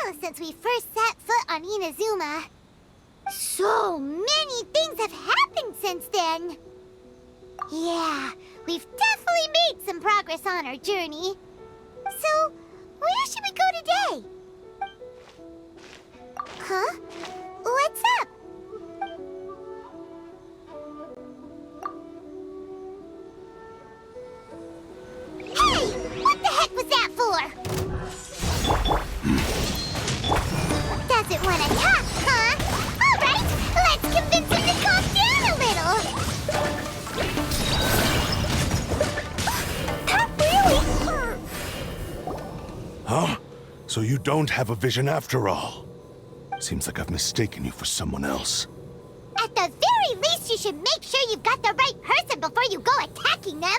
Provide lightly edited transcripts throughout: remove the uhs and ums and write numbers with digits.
while since we first set foot on Inazuma. So many things have happened since then. Yeah, we've definitely made some progress on our journey. So, where should we go today? Huh? What's up? Hey! What the heck was that for? Doesn't want to talk, huh? Alright, let's convince him to calm down a little. That really hurt. Huh? So you don't have a vision after all? Seems like I've mistaken you for someone else. At the very least, you should make sure you've got the right person before you go attacking them.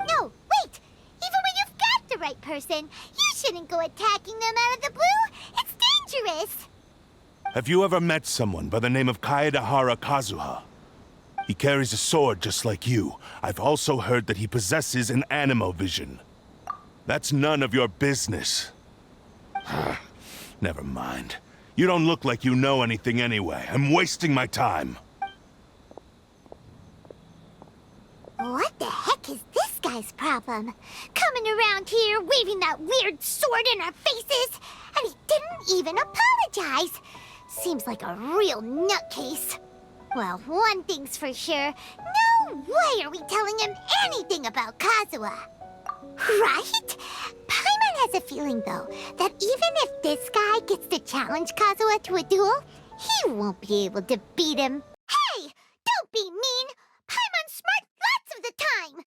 No, wait! Even when you've got the right person, you shouldn't go attacking them out of the blue. It's dangerous. Have you ever met someone by the name of Kazuha? He carries a sword just like you. I've also heard that he possesses an anemo vision. That's none of your business. Never mind. You don't look like you know anything anyway. I'm wasting my time. What the heck is this guy's problem? Coming around here, waving that weird sword in our faces, and he didn't even apologize. Seems like a real nutcase. Well, one thing's for sure. No way are we telling him anything about Kazuha. Right? Paimon has a feeling, though, that even if this guy gets to challenge Kazuha to a duel, he won't be able to beat him. Hey! Don't be mean! Paimon's smart lots of the time!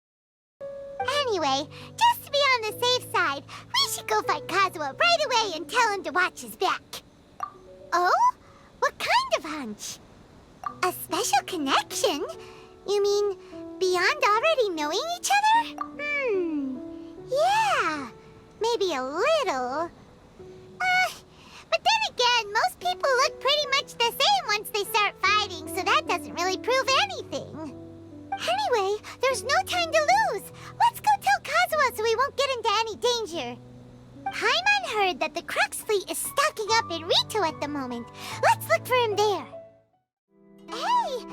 Anyway, just to be on the safe side, we should go fight Kazuha right away and tell him to watch his back. Oh? What kind of hunch? A special connection? You mean beyond already knowing each other? Yeah, maybe a little. But then again, most people look pretty much the same once they start fighting, so that doesn't really prove anything. Anyway, there's no time to lose. Let's go tell Kazuha so we won't get into any danger. Paimon heard that the Crux fleet is stocking up in Rito at the moment. Let's look for him there. Hey,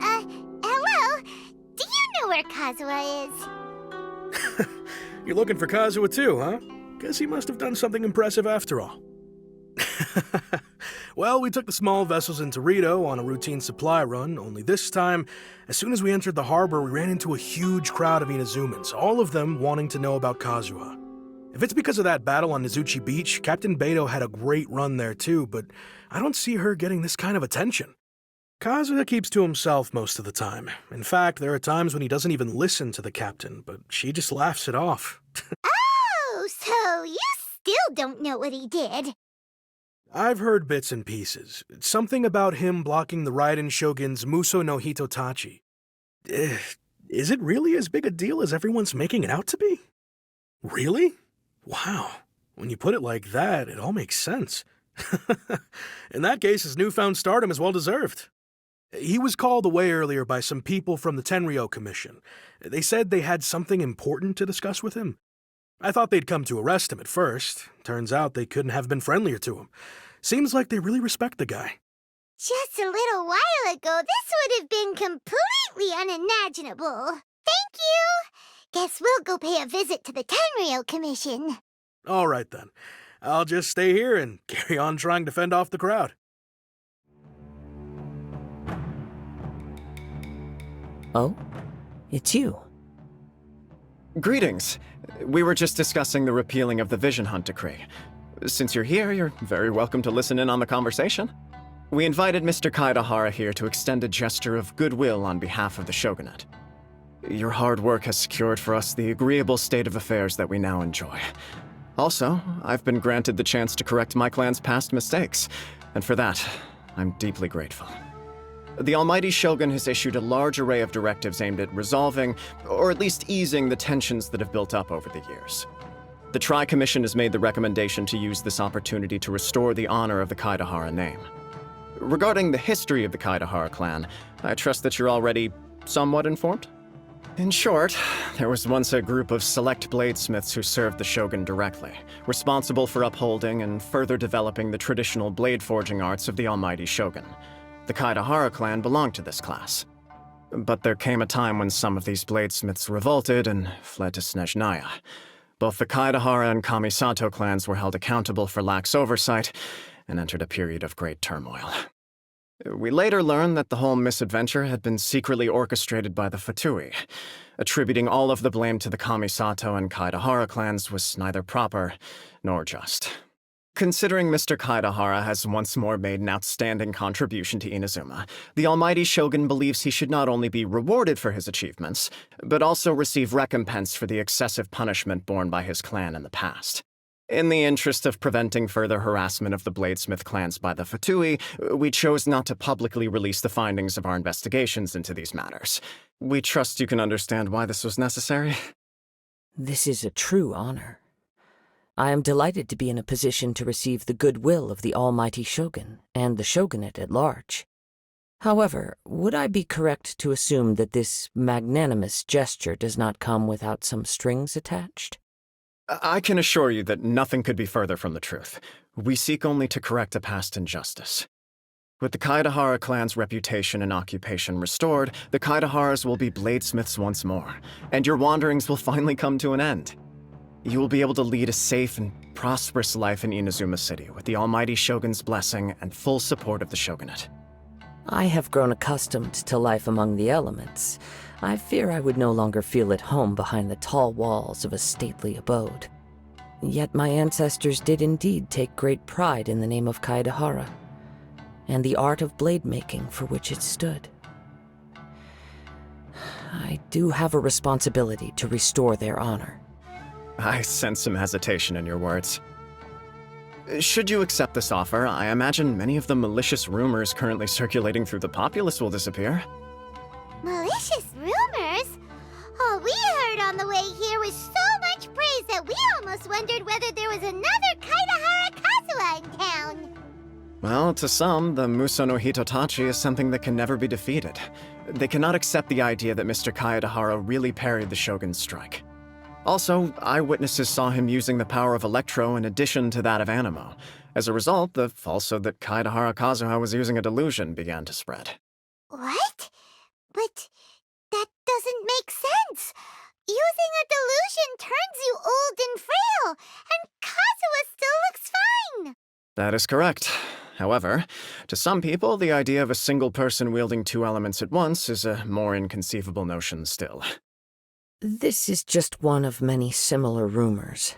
hello. Do you know where Kazuha is? You're looking for Kazuha too, huh? Guess he must have done something impressive after all. Well, we took the small vessels into Rito on a routine supply run, only this time, as soon as we entered the harbor, we ran into a huge crowd of Inazumans, all of them wanting to know about Kazuha. If it's because of that battle on Nizuchi Beach, Captain Beidou had a great run there too, but I don't see her getting this kind of attention. Kazuha keeps to himself most of the time. In fact, there are times when he doesn't even listen to the captain, but she just laughs it off. Oh, so you still don't know what he did? I've heard bits and pieces. Something about him blocking the Raiden Shogun's Muso no Hitotachi. Is it really as big a deal as everyone's making it out to be? Really? Wow. When you put it like that, it all makes sense. In that case, his newfound stardom is well-deserved. He was called away earlier by some people from the Tenryou Commission. They said they had something important to discuss with him. I thought they'd come to arrest him at first. Turns out they couldn't have been friendlier to him. Seems like they really respect the guy. Just a little while ago, this would have been completely unimaginable. Thank you! Guess we'll go pay a visit to the Tenryou Commission. All right, then. I'll just stay here and carry on trying to fend off the crowd. Oh? It's you. Greetings. We were just discussing the repealing of the Vision Hunt Decree. Since you're here, you're very welcome to listen in on the conversation. We invited Mr. Kaidahara here to extend a gesture of goodwill on behalf of the Shogunate. Your hard work has secured for us the agreeable state of affairs that we now enjoy. Also, I've been granted the chance to correct my clan's past mistakes, and for that, I'm deeply grateful. The Almighty Shogun has issued a large array of directives aimed at resolving, or at least easing, the tensions that have built up over the years. The Tri-Commission has made the recommendation to use this opportunity to restore the honor of the Kaidahara name. Regarding the history of the Kaidahara clan, I trust that you're already somewhat informed? In short, there was once a group of select bladesmiths who served the shogun directly, responsible for upholding and further developing the traditional blade forging arts of the almighty shogun. The Kaedahara clan belonged to this class. But there came a time when some of these bladesmiths revolted and fled to Snezhnaya. Both the Kaedahara and Kamisato clans were held accountable for lax oversight and entered a period of great turmoil. We later learned that the whole misadventure had been secretly orchestrated by the Fatui. Attributing all of the blame to the Kamisato and Kaedahara clans was neither proper nor just. Considering Mr. Kaedahara has once more made an outstanding contribution to Inazuma, the almighty shogun believes he should not only be rewarded for his achievements, but also receive recompense for the excessive punishment borne by his clan in the past. In the interest of preventing further harassment of the bladesmith clans by the Fatui, we chose not to publicly release the findings of our investigations into these matters. We trust you can understand why this was necessary. This is a true honor. I am delighted to be in a position to receive the goodwill of the almighty shogun and the shogunate at large. However, would I be correct to assume that this magnanimous gesture does not come without some strings attached? I can assure you that nothing could be further from the truth. We seek only to correct a past injustice. With the Kaedahara clan's reputation and occupation restored, the Kaedaharas will be bladesmiths once more, and your wanderings will finally come to an end. You will be able to lead a safe and prosperous life in Inazuma City with the almighty shogun's blessing and full support of the shogunate. I have grown accustomed to life among the elements. I fear I would no longer feel at home behind the tall walls of a stately abode. Yet my ancestors did indeed take great pride in the name of Kaedahara, and the art of blade making for which it stood. I do have a responsibility to restore their honor. I sense some hesitation in your words. Should you accept this offer, I imagine many of the malicious rumors currently circulating through the populace will disappear. Malicious rumors? All we heard on the way here was so much praise that we almost wondered whether there was another Kaedahara Kazuha in town. Well, to some, the Muso no Hitotachi is something that can never be defeated. They cannot accept the idea that Mr. Kaedahara really parried the shogun's strike. Also, eyewitnesses saw him using the power of Electro in addition to that of Anemo. As a result, the falsehood that Kaedahara Kazuha was using a delusion began to spread. What? But that doesn't make sense. Using a delusion turns you old and frail, and Kazuha still looks fine. That is correct. However, to some people, the idea of a single person wielding two elements at once is a more inconceivable notion still. This is just one of many similar rumors.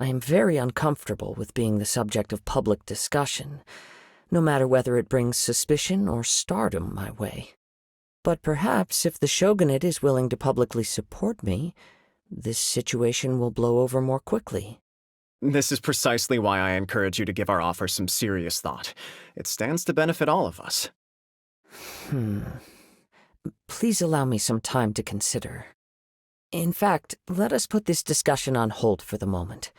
I am very uncomfortable with being the subject of public discussion, no matter whether it brings suspicion or stardom my way. But perhaps if the shogunate is willing to publicly support me, this situation will blow over more quickly. This is precisely why I encourage you to give our offer some serious thought. It stands to benefit all of us. Please allow me some time to consider. In fact, let us put this discussion on hold for the moment.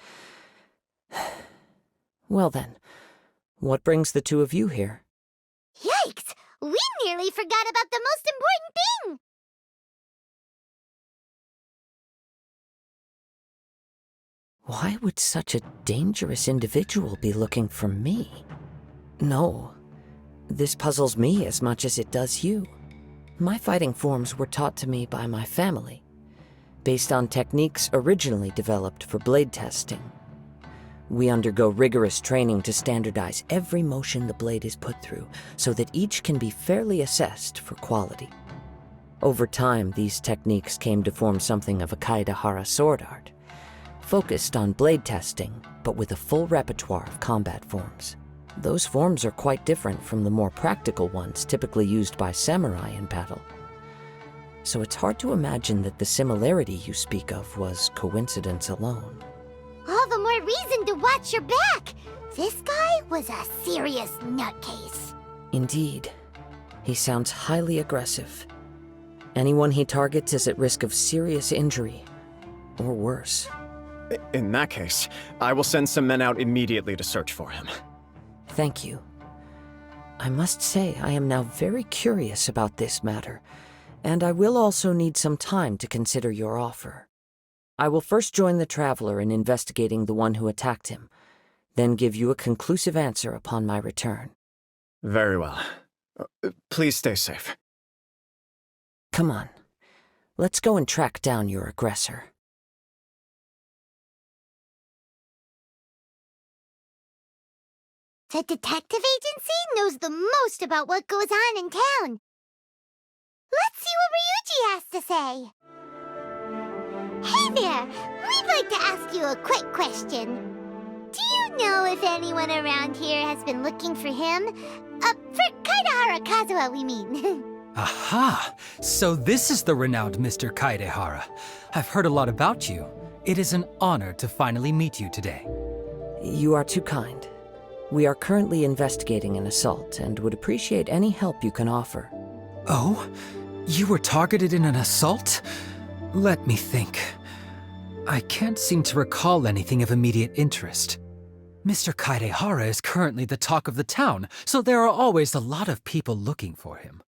Well then, what brings the two of you here? Yikes! We nearly forgot about the most important thing! Why would such a dangerous individual be looking for me? No, this puzzles me as much as it does you. My fighting forms were taught to me by my family, based on techniques originally developed for blade testing. We undergo rigorous training to standardize every motion the blade is put through, so that each can be fairly assessed for quality. Over time, these techniques came to form something of a Kaedahara sword art, focused on blade testing, but with a full repertoire of combat forms. Those forms are quite different from the more practical ones typically used by samurai in battle. So it's hard to imagine that the similarity you speak of was coincidence alone. All the more reason to watch your back! This guy was a serious nutcase. Indeed. He sounds highly aggressive. Anyone he targets is at risk of serious injury, or worse. In that case, I will send some men out immediately to search for him. Thank you. I must say I am now very curious about this matter, And I will also need some time to consider your offer. I will first join the Traveler in investigating the one who attacked him, then give you a conclusive answer upon my return. Very well. Please stay safe. Come on. Let's go and track down your aggressor. The detective agency knows the most about what goes on in town. Let's see what Ryuji has to say. Hey there! We'd like to ask you a quick question. Do you know if anyone around here has been looking for him? For Kaidahara Kazuha, we mean. Aha! So this is the renowned Mr. Kaidehara. I've heard a lot about you. It is an honor to finally meet you today. You are too kind. We are currently investigating an assault and would appreciate any help you can offer. Oh? You were targeted in an assault? Let me think. I can't seem to recall anything of immediate interest. Mr. Kaidehara is currently the talk of the town, so there are always a lot of people looking for him.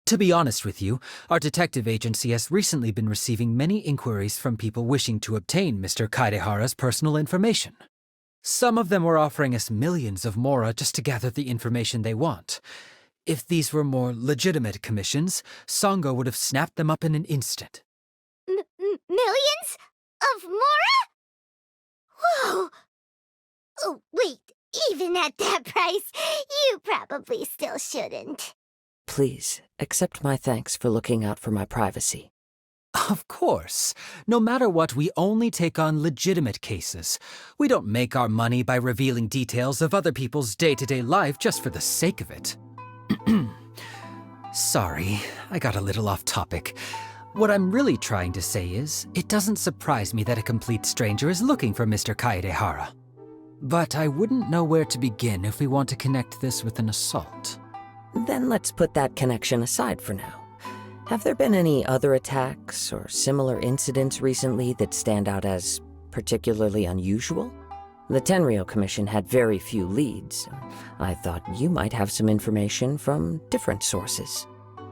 To be honest with you, our detective agency has recently been receiving many inquiries from people wishing to obtain Mr. Kaidehara's personal information. Some of them were offering us millions of mora just to gather the information they want. If these were more legitimate commissions, Sango would have snapped them up in an instant. Millions? Of mora? Whoa! Oh, wait, even at that price, you probably still shouldn't. Please, accept my thanks for looking out for my privacy. Of course. No matter what, we only take on legitimate cases. We don't make our money by revealing details of other people's day-to-day life just for the sake of it. Sorry, I got a little off topic. What I'm really trying to say is, it doesn't surprise me that a complete stranger is looking for Mr. Kaidehara. But I wouldn't know where to begin if we want to connect this with an assault. Then let's put that connection aside for now. Have there been any other attacks or similar incidents recently that stand out as particularly unusual? The Tenryou Commission had very few leads. I thought you might have some information from different sources.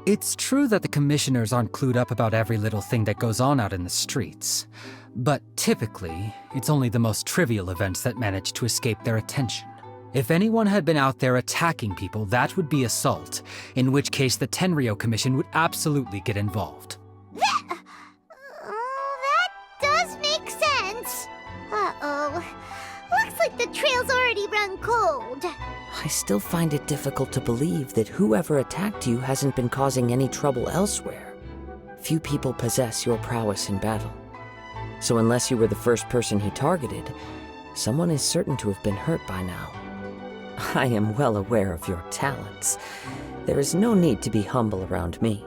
It's true that the commissioners aren't clued up about every little thing that goes on out in the streets. But typically, it's only the most trivial events that manage to escape their attention. If anyone had been out there attacking people, that would be assault, in which case the Tenryou Commission would absolutely get involved. That does make sense. Uh-oh. Looks like the trail's already run cold. I still find it difficult to believe that whoever attacked you hasn't been causing any trouble elsewhere. Few people possess your prowess in battle. So unless you were the first person he targeted, someone is certain to have been hurt by now. I am well aware of your talents. There is no need to be humble around me.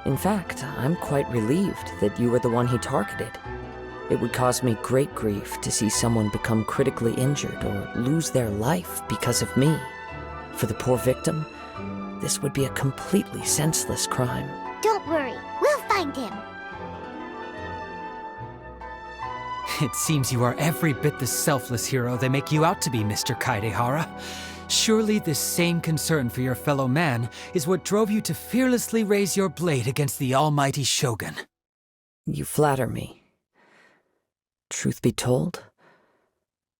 In fact, I'm quite relieved that you were the one he targeted. It would cause me great grief to see someone become critically injured or lose their life because of me. For the poor victim, this would be a completely senseless crime. Don't worry, we'll find him. It seems you are every bit the selfless hero they make you out to be, Mr. Kaidehara. Surely this same concern for your fellow man is what drove you to fearlessly raise your blade against the almighty Shogun. You flatter me. Truth be told,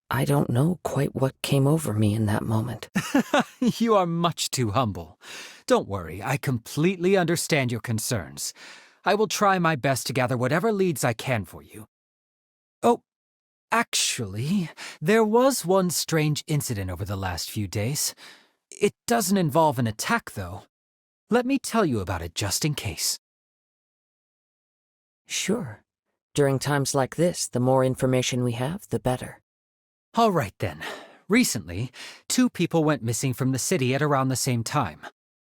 I don't know quite what came over me in that moment. You are much too humble. Don't worry, I completely understand your concerns. I will try my best to gather whatever leads I can for you. Oh, actually, there was one strange incident over the last few days. It doesn't involve an attack, though. Let me tell you about it just in case. Sure. During times like this, the more information we have, the better. All right, then. Recently, 2 people went missing from the city at around the same time.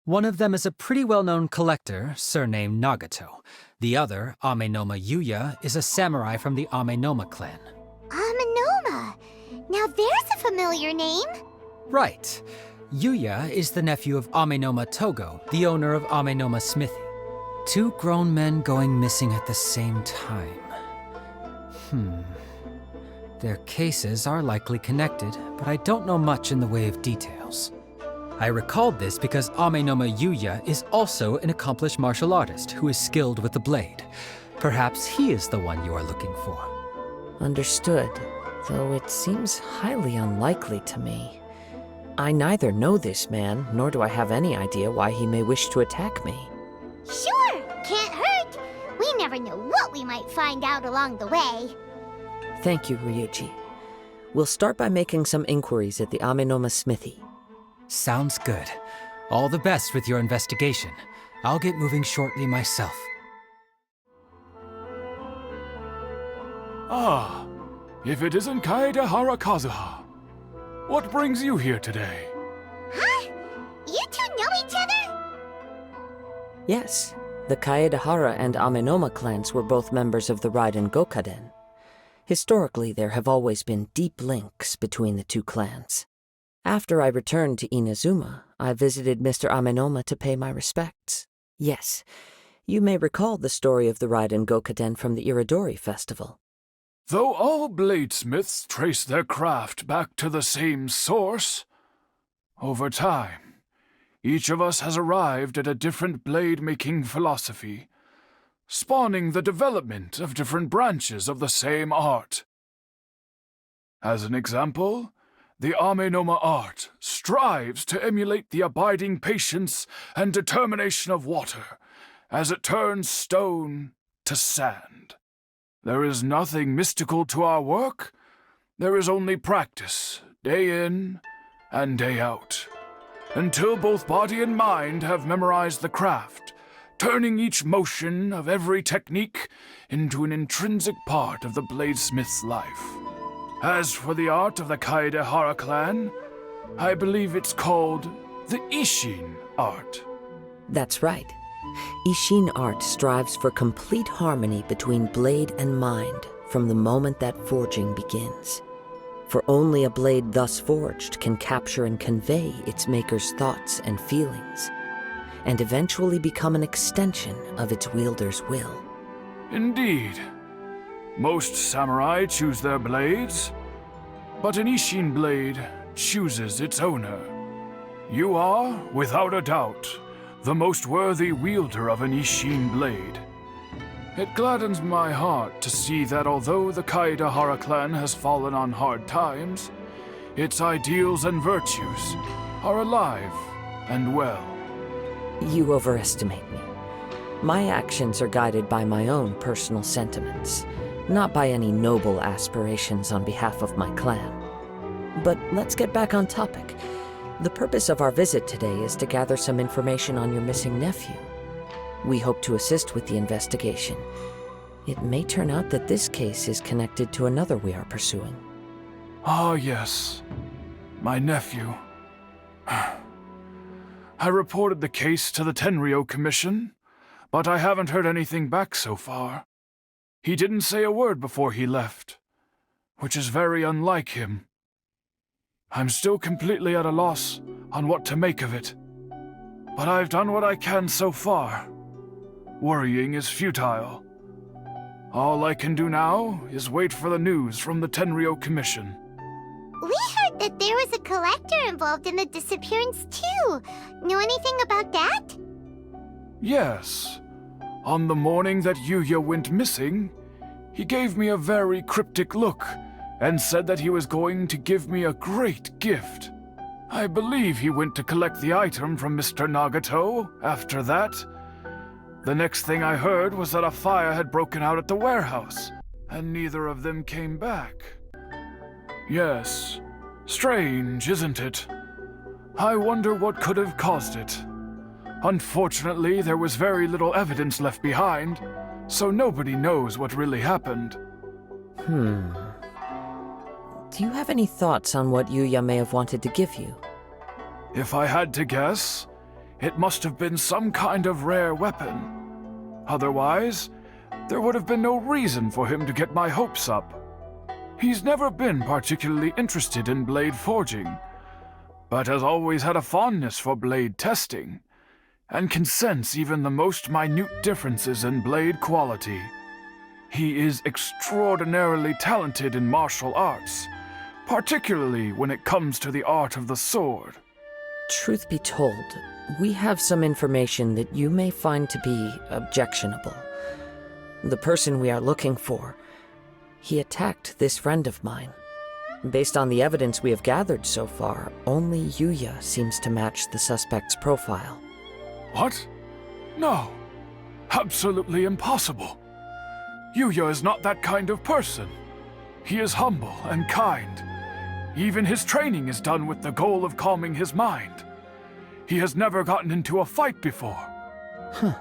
One of them is a pretty well-known collector, surnamed Nagato. The other, Anemona Yuuya, is a samurai from the Anemona clan. Anemona. Now there's a familiar name. Right. Yuuya is the nephew of Anemona Togo, the owner of Anemona Smithy. 2 grown men going missing at the same time. Their cases are likely connected, but I don't know much in the way of details. I recalled this because Anemona Yuuya is also an accomplished martial artist who is skilled with the blade. Perhaps he is the one you are looking for. Understood, though it seems highly unlikely to me. I neither know this man, nor do I have any idea why he may wish to attack me. Sure, can't hurt. We never know what we might find out along the way. Thank you, Ryuji. We'll start by making some inquiries at the Anemona smithy. Sounds good. All the best with your investigation. I'll get moving shortly myself. Ah, if it isn't Kazuha Kazuha. What brings you here today? Huh? You two know each other? Yes, the Kaedehara and Amenoma clans were both members of the Raiden Gokaden. Historically, there have always been deep links between the two clans. After I returned to Inazuma, I visited Mr. Amenoma to pay my respects. Yes, you may recall the story of the Raiden Gokaden from the Iridori Festival. Though all bladesmiths trace their craft back to the same source, over time, each of us has arrived at a different blade-making philosophy, spawning the development of different branches of the same art. As an example, the Amenoma art strives to emulate the abiding patience and determination of water as it turns stone to sand. There is nothing mystical to our work. There is only practice, day in and day out, until both body and mind have memorized the craft, turning each motion of every technique into an intrinsic part of the bladesmith's life. As for the art of the Kaedehara clan, I believe it's called the Isshin art. That's right. Isshin art strives for complete harmony between blade and mind from the moment that forging begins. For only a blade thus forged can capture and convey its maker's thoughts and feelings, and eventually become an extension of its wielder's will. Indeed. Most samurai choose their blades, but an Isshin blade chooses its owner. You are, without a doubt, the most worthy wielder of an Isshin blade. It gladdens my heart to see that although the Kaedehara clan has fallen on hard times, its ideals and virtues are alive and well. You overestimate me. My actions are guided by my own personal sentiments, not by any noble aspirations on behalf of my clan. But let's get back on topic. The purpose of our visit today is to gather some information on your missing nephew. We hope to assist with the investigation. It may turn out that this case is connected to another we are pursuing. Ah, yes. My nephew. I reported the case to the Tenryou Commission, but I haven't heard anything back so far. He didn't say a word before he left, which is very unlike him. I'm still completely at a loss on what to make of it, but I've done what I can so far. Worrying is futile. All I can do now is wait for the news from the Tenryou Commission. We heard that there was a collector involved in the disappearance too. Know anything about that? Yes. On the morning that Yuuya went missing, he gave me a very cryptic look and said that he was going to give me a great gift. I believe he went to collect the item from Mr. Nagato after that. The next thing I heard was that a fire had broken out at the warehouse, and neither of them came back. Yes, strange, isn't it? I wonder what could have caused it. Unfortunately, there was very little evidence left behind, so nobody knows what really happened. Do you have any thoughts on what Yuuya may have wanted to give you? If I had to guess, it must have been some kind of rare weapon. Otherwise, there would have been no reason for him to get my hopes up. He's never been particularly interested in blade forging, but has always had a fondness for blade testing, and can sense even the most minute differences in blade quality. He is extraordinarily talented in martial arts, particularly when it comes to the art of the sword. Truth be told, we have some information that you may find to be objectionable. The person we are looking for, he attacked this friend of mine. Based on the evidence we have gathered so far, only Yuuya seems to match the suspect's profile. What? No. Absolutely impossible. Yuuya is not that kind of person. He is humble and kind. Even his training is done with the goal of calming his mind. He has never gotten into a fight before. Huh.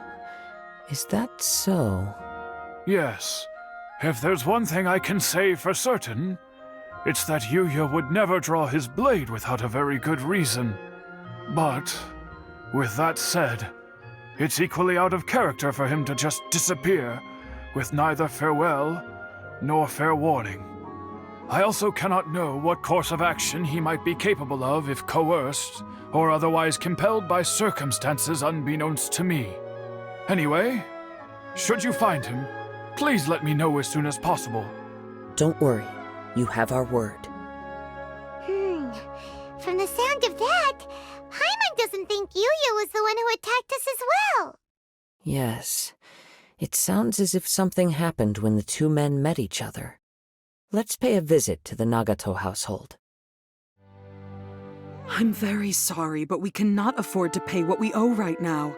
Is that so? Yes. If there's one thing I can say for certain, it's that Yuuya would never draw his blade without a very good reason. But, with that said, it's equally out of character for him to just disappear, with neither farewell nor fair warning. I also cannot know what course of action he might be capable of if coerced, or otherwise compelled by circumstances unbeknownst to me. Anyway, should you find him, please let me know as soon as possible. Don't worry, you have our word. From the sound of that, Paimon doesn't think Yuuya was the one who attacked us as well. Yes, it sounds as if something happened when the two men met each other. Let's pay a visit to the Nagato household. I'm very sorry, but we cannot afford to pay what we owe right now.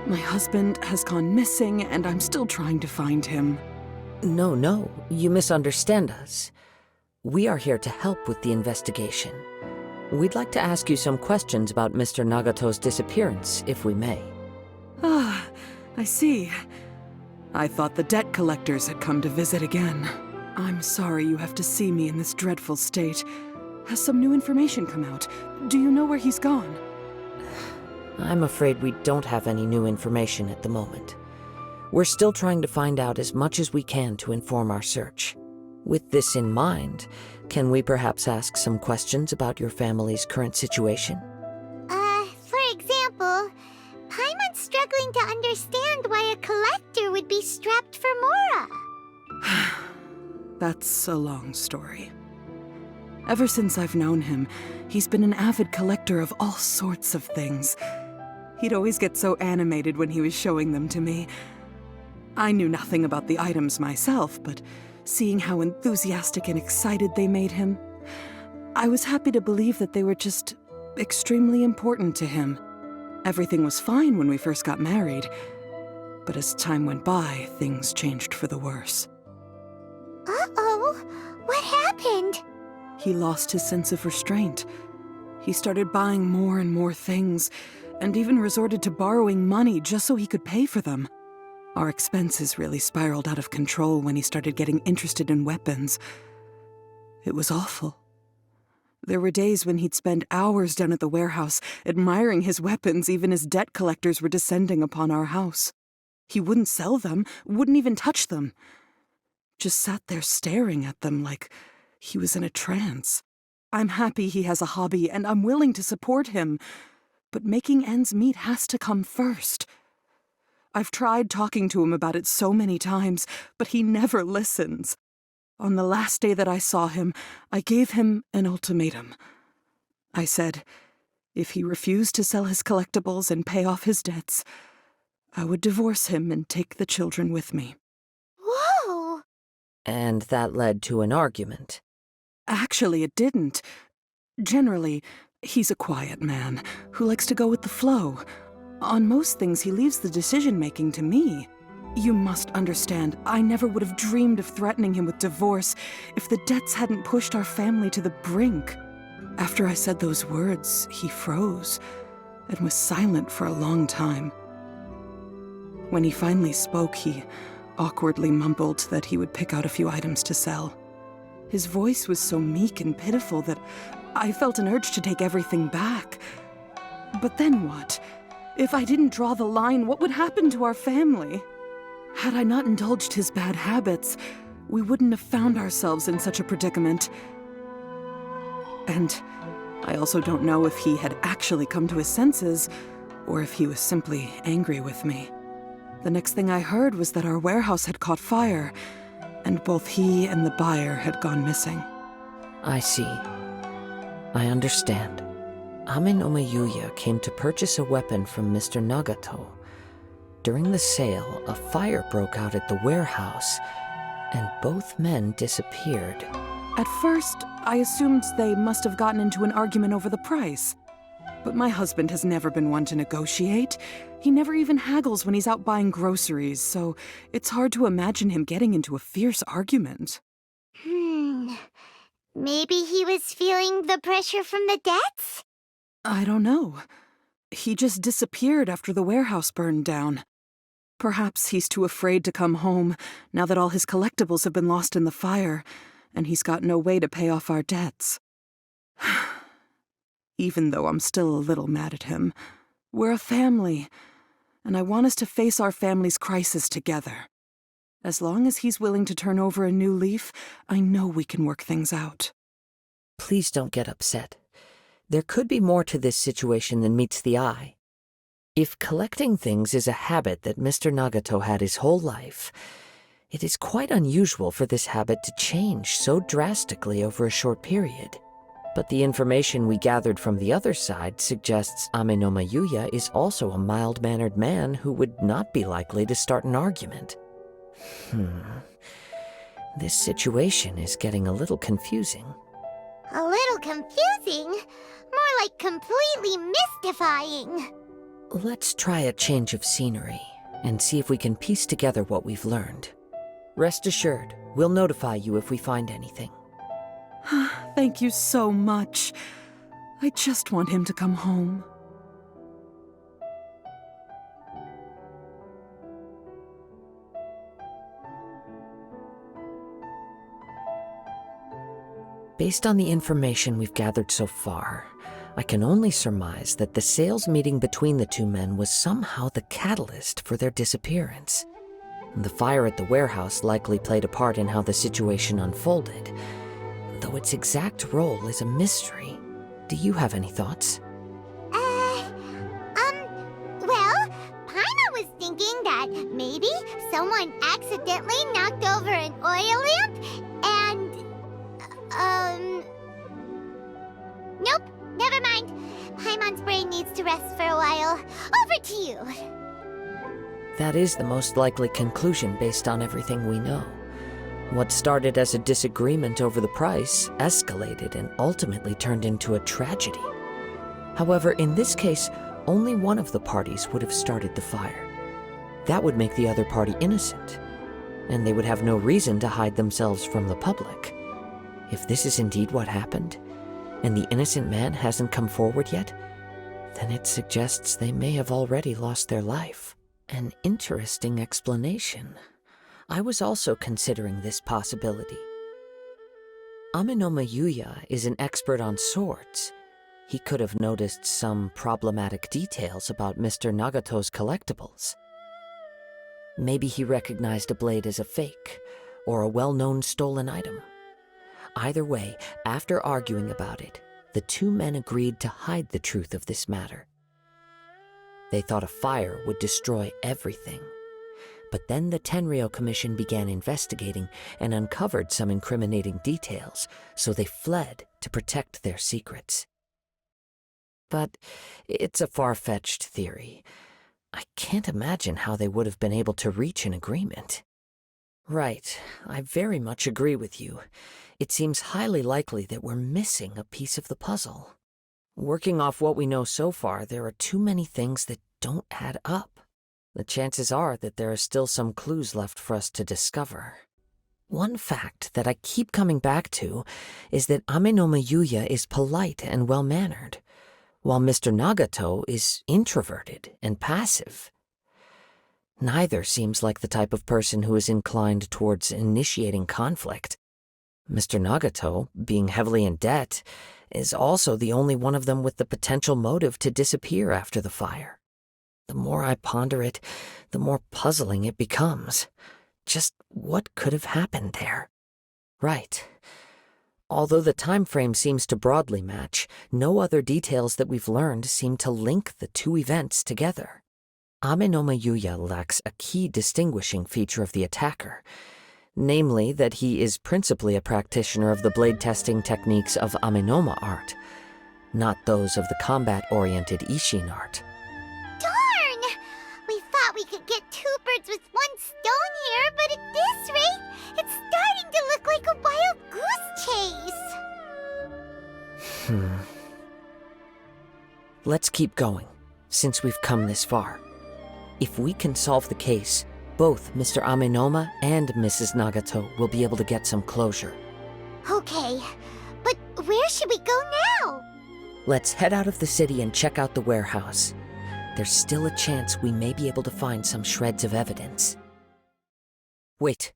My husband has gone missing, and I'm still trying to find him. No, you misunderstand us. We are here to help with the investigation. We'd like to ask you some questions about Mr. Nagato's disappearance, if we may. Ah, I see. I thought the debt collectors had come to visit again. I'm sorry you have to see me in this dreadful state. Has some new information come out? Do you know where he's gone? I'm afraid we don't have any new information at the moment. We're still trying to find out as much as we can to inform our search. With this in mind, can we perhaps ask some questions about your family's current situation? For example, Paimon's struggling to understand why a collector would be strapped for Mora. That's a long story. Ever since I've known him, he's been an avid collector of all sorts of things. He'd always get so animated when he was showing them to me. I knew nothing about the items myself, but seeing how enthusiastic and excited they made him, I was happy to believe that they were just extremely important to him. Everything was fine when we first got married, but as time went by, things changed for the worse. Uh-oh, what happened? He lost his sense of restraint. He started buying more and more things, and even resorted to borrowing money just so he could pay for them. Our expenses really spiraled out of control when he started getting interested in weapons. It was awful. There were days when he'd spend hours down at the warehouse admiring his weapons even as debt collectors were descending upon our house. He wouldn't sell them, wouldn't even touch them. Just sat there staring at them like he was in a trance. I'm happy he has a hobby and I'm willing to support him, but making ends meet has to come first. I've tried talking to him about it so many times, but he never listens. On the last day that I saw him, I gave him an ultimatum. I said, if he refused to sell his collectibles and pay off his debts, I would divorce him and take the children with me. Whoa! And that led to an argument. Actually, it didn't. Generally, he's a quiet man who likes to go with the flow. On most things, he leaves the decision-making to me. You must understand, I never would have dreamed of threatening him with divorce if the debts hadn't pushed our family to the brink. After I said those words, he froze and was silent for a long time. When he finally spoke, he awkwardly mumbled that he would pick out a few items to sell. His voice was so meek and pitiful that I felt an urge to take everything back. But then what? If I didn't draw the line, what would happen to our family? Had I not indulged his bad habits, we wouldn't have found ourselves in such a predicament. And I also don't know if he had actually come to his senses, or if he was simply angry with me. The next thing I heard was that our warehouse had caught fire, and both he and the buyer had gone missing. I see. I understand. Anemona Yuuya came to purchase a weapon from Mr. Nagato. During the sale, a fire broke out at the warehouse, and both men disappeared. At first, I assumed they must have gotten into an argument over the price. But my husband has never been one to negotiate. He never even haggles when he's out buying groceries, so it's hard to imagine him getting into a fierce argument. Maybe he was feeling the pressure from the debts? I don't know. He just disappeared after the warehouse burned down. Perhaps he's too afraid to come home now that all his collectibles have been lost in the fire, and he's got no way to pay off our debts. Even though I'm still a little mad at him, we're a family, and I want us to face our family's crisis together. As long as he's willing to turn over a new leaf, I know we can work things out. Please don't get upset. There could be more to this situation than meets the eye. If collecting things is a habit that Mr. Nagato had his whole life, it is quite unusual for this habit to change so drastically over a short period. But the information we gathered from the other side suggests Anemona Yuuya is also a mild-mannered man who would not be likely to start an argument. This situation is getting a little confusing. A little confusing? More like completely mystifying. Let's try a change of scenery and see if we can piece together what we've learned. Rest assured, we'll notify you if we find anything. Thank you so much. I just want him to come home. Based on the information we've gathered so far, I can only surmise that the sales meeting between the two men was somehow the catalyst for their disappearance. The fire at the warehouse likely played a part in how the situation unfolded, though its exact role is a mystery. Do you have any thoughts? Well, Paimon was thinking that maybe someone accidentally knocked over an oil lamp and, nope, never mind. Paimon's brain needs to rest for a while. Over to you. That is the most likely conclusion based on everything we know. What started as a disagreement over the price escalated and ultimately turned into a tragedy. However, in this case, only one of the parties would have started the fire. That would make the other party innocent, and they would have no reason to hide themselves from the public. If this is indeed what happened, and the innocent man hasn't come forward yet, then it suggests they may have already lost their life. An interesting explanation. I was also considering this possibility. Anemona Yuuya is an expert on swords. He could have noticed some problematic details about Mr. Nagato's collectibles. Maybe he recognized a blade as a fake, or a well-known stolen item. Either way, after arguing about it, the two men agreed to hide the truth of this matter. They thought a fire would destroy everything. But then the Tenryou Commission began investigating and uncovered some incriminating details, so they fled to protect their secrets. But it's a far-fetched theory. I can't imagine how they would have been able to reach an agreement. Right, I very much agree with you. It seems highly likely that we're missing a piece of the puzzle. Working off what we know so far, there are too many things that don't add up. The chances are that there are still some clues left for us to discover. One fact that I keep coming back to is that Anemona Yuuya is polite and well-mannered, while Mr. Nagato is introverted and passive. Neither seems like the type of person who is inclined towards initiating conflict. Mr. Nagato, being heavily in debt, is also the only one of them with the potential motive to disappear after the fire. The more I ponder it, the more puzzling it becomes. Just what could have happened there? Right. Although the time frame seems to broadly match, no other details that we've learned seem to link the two events together. Anemona Yuuya lacks a key distinguishing feature of the attacker, namely that he is principally a practitioner of the blade testing techniques of Amenoma art. not those of the combat-oriented Ishin art. Darn! We thought we could get 2 birds with 1 stone here, but at this rate, it's starting to look like a wild goose chase. Let's keep going, since we've come this far. If we can solve the case, both Mr. Amenoma and Mrs. Nagato will be able to get some closure. Okay, but where should we go now? Let's head out of the city and check out the warehouse. There's still a chance we may be able to find some shreds of evidence. Wait.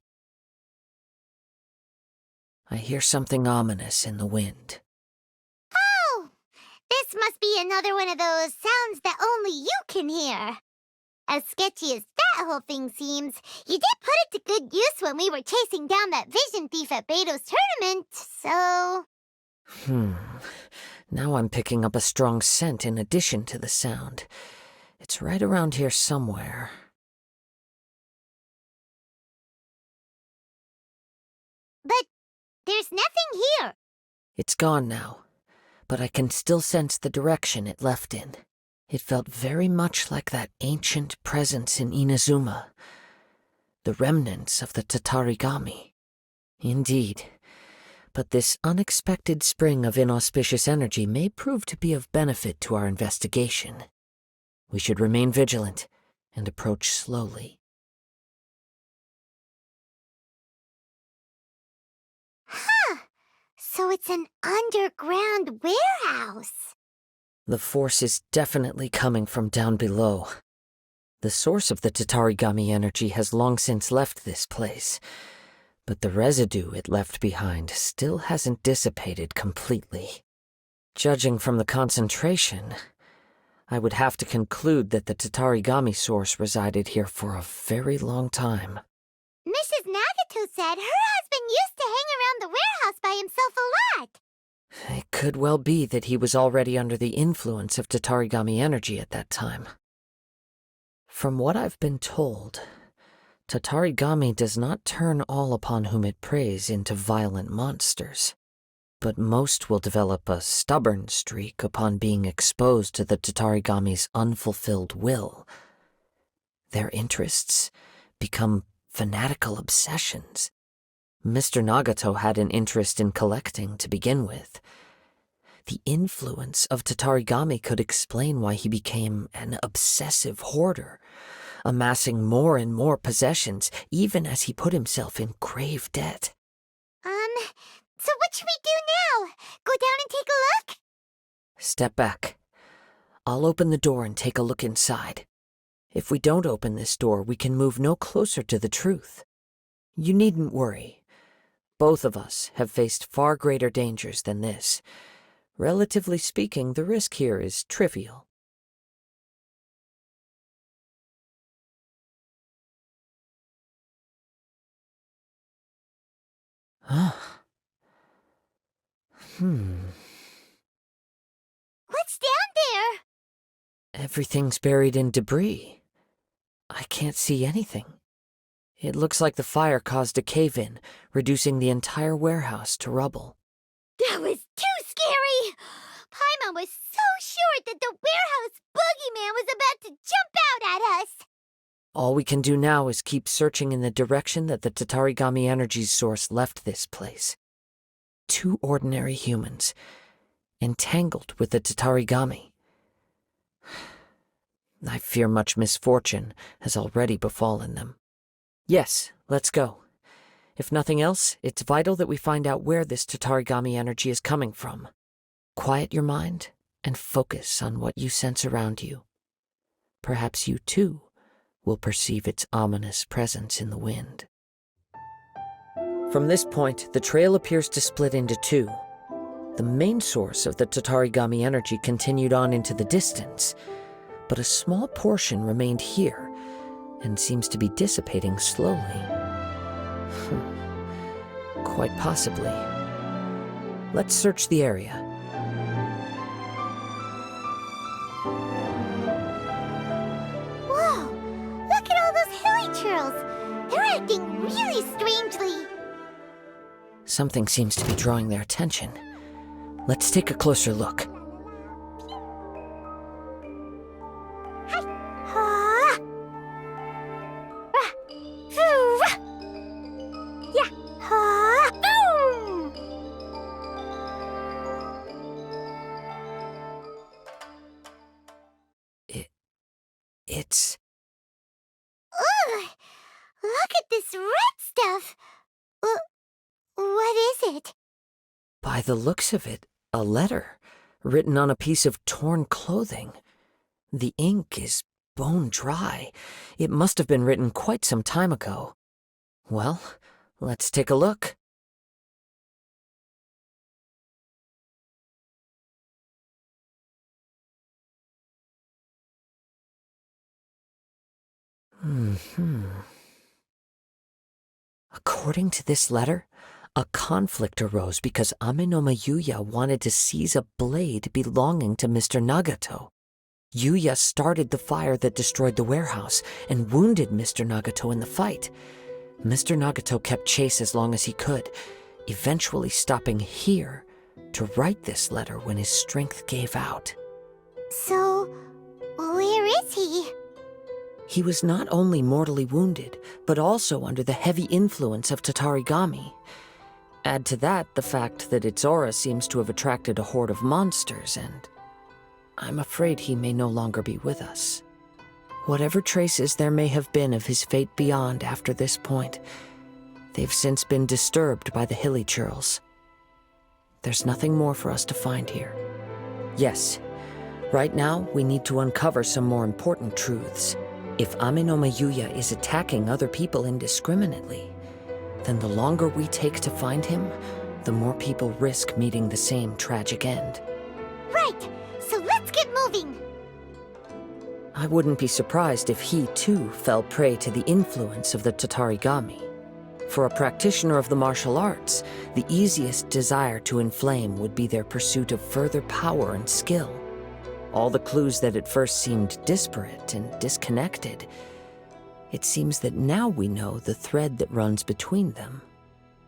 I hear something ominous in the wind. Oh! This must be another one of those sounds that only you can hear. As sketchy as that whole thing seems, you did put it to good use when we were chasing down that vision thief at Beto's tournament, so... Now I'm picking up a strong scent in addition to the sound. It's right around here somewhere. But there's nothing here. It's gone now, but I can still sense the direction it left in. It felt very much like that ancient presence in Inazuma, the remnants of the Tatarigami. Indeed, but this unexpected spring of inauspicious energy may prove to be of benefit to our investigation. We should remain vigilant and approach slowly. Huh! So it's an underground warehouse. The force is definitely coming from down below. The source of the Tatarigami energy has long since left this place, but the residue it left behind still hasn't dissipated completely. Judging from the concentration, I would have to conclude that the Tatarigami source resided here for a very long time. Mrs. Nagato said her husband used to hang around the warehouse by himself a lot. It could well be that he was already under the influence of Tatarigami energy at that time. From what I've been told, Tatarigami does not turn all upon whom it preys into violent monsters, but most will develop a stubborn streak upon being exposed to the Tatarigami's unfulfilled will. Their interests become fanatical obsessions. Mr. Nagato had an interest in collecting to begin with. The influence of Tatarigami could explain why he became an obsessive hoarder, amassing more and more possessions even as he put himself in grave debt. So what should we do now? Go down and take a look? Step back. I'll open the door and take a look inside. If we don't open this door, we can move no closer to the truth. You needn't worry. Both of us have faced far greater dangers than this. Relatively speaking, the risk here is trivial. What's down there? Everything's buried in debris. I can't see anything. It looks like the fire caused a cave-in, reducing the entire warehouse to rubble. That was too scary! Paimon was so sure that the warehouse boogeyman was about to jump out at us! All we can do now is keep searching in the direction that the Tatarigami energy's source left this place. 2 ordinary humans, entangled with the Tatarigami. I fear much misfortune has already befallen them. Yes, let's go. If nothing else, it's vital that we find out where this Tatarigami energy is coming from. Quiet your mind and focus on what you sense around you. Perhaps you, too, will perceive its ominous presence in the wind. From this point, the trail appears to split into 2. The main source of the Tatarigami energy continued on into the distance, but a small portion remained here and seems to be dissipating slowly. Quite possibly. Let's search the area. Whoa! Look at all those hilly churls! They're acting really strangely! Something seems to be drawing their attention. Let's take a closer look. It's... Ugh! Look at this red stuff! What is it? By the looks of it, a letter, written on a piece of torn clothing. The ink is bone dry. It must have been written quite some time ago. Well, let's take a look. According to this letter, a conflict arose because Anemona Yuuya wanted to seize a blade belonging to Mr. Nagato. Yuuya started the fire that destroyed the warehouse and wounded Mr. Nagato in the fight. Mr. Nagato kept chase as long as he could, eventually stopping here to write this letter when his strength gave out. So, where is he? He was not only mortally wounded, but also under the heavy influence of Tatarigami. Add to that the fact that its aura seems to have attracted a horde of monsters, and I'm afraid he may no longer be with us. Whatever traces there may have been of his fate beyond after this point, they've since been disturbed by the hilly churls. There's nothing more for us to find here. Yes, right now we need to uncover some more important truths. If Anemona Yuuya is attacking other people indiscriminately, then the longer we take to find him, the more people risk meeting the same tragic end. Right, so let's get moving. I wouldn't be surprised if he, too, fell prey to the influence of the Tatarigami. For a practitioner of the martial arts, the easiest desire to inflame would be their pursuit of further power and skill. All the clues that at first seemed disparate and disconnected, it seems that now we know the thread that runs between them.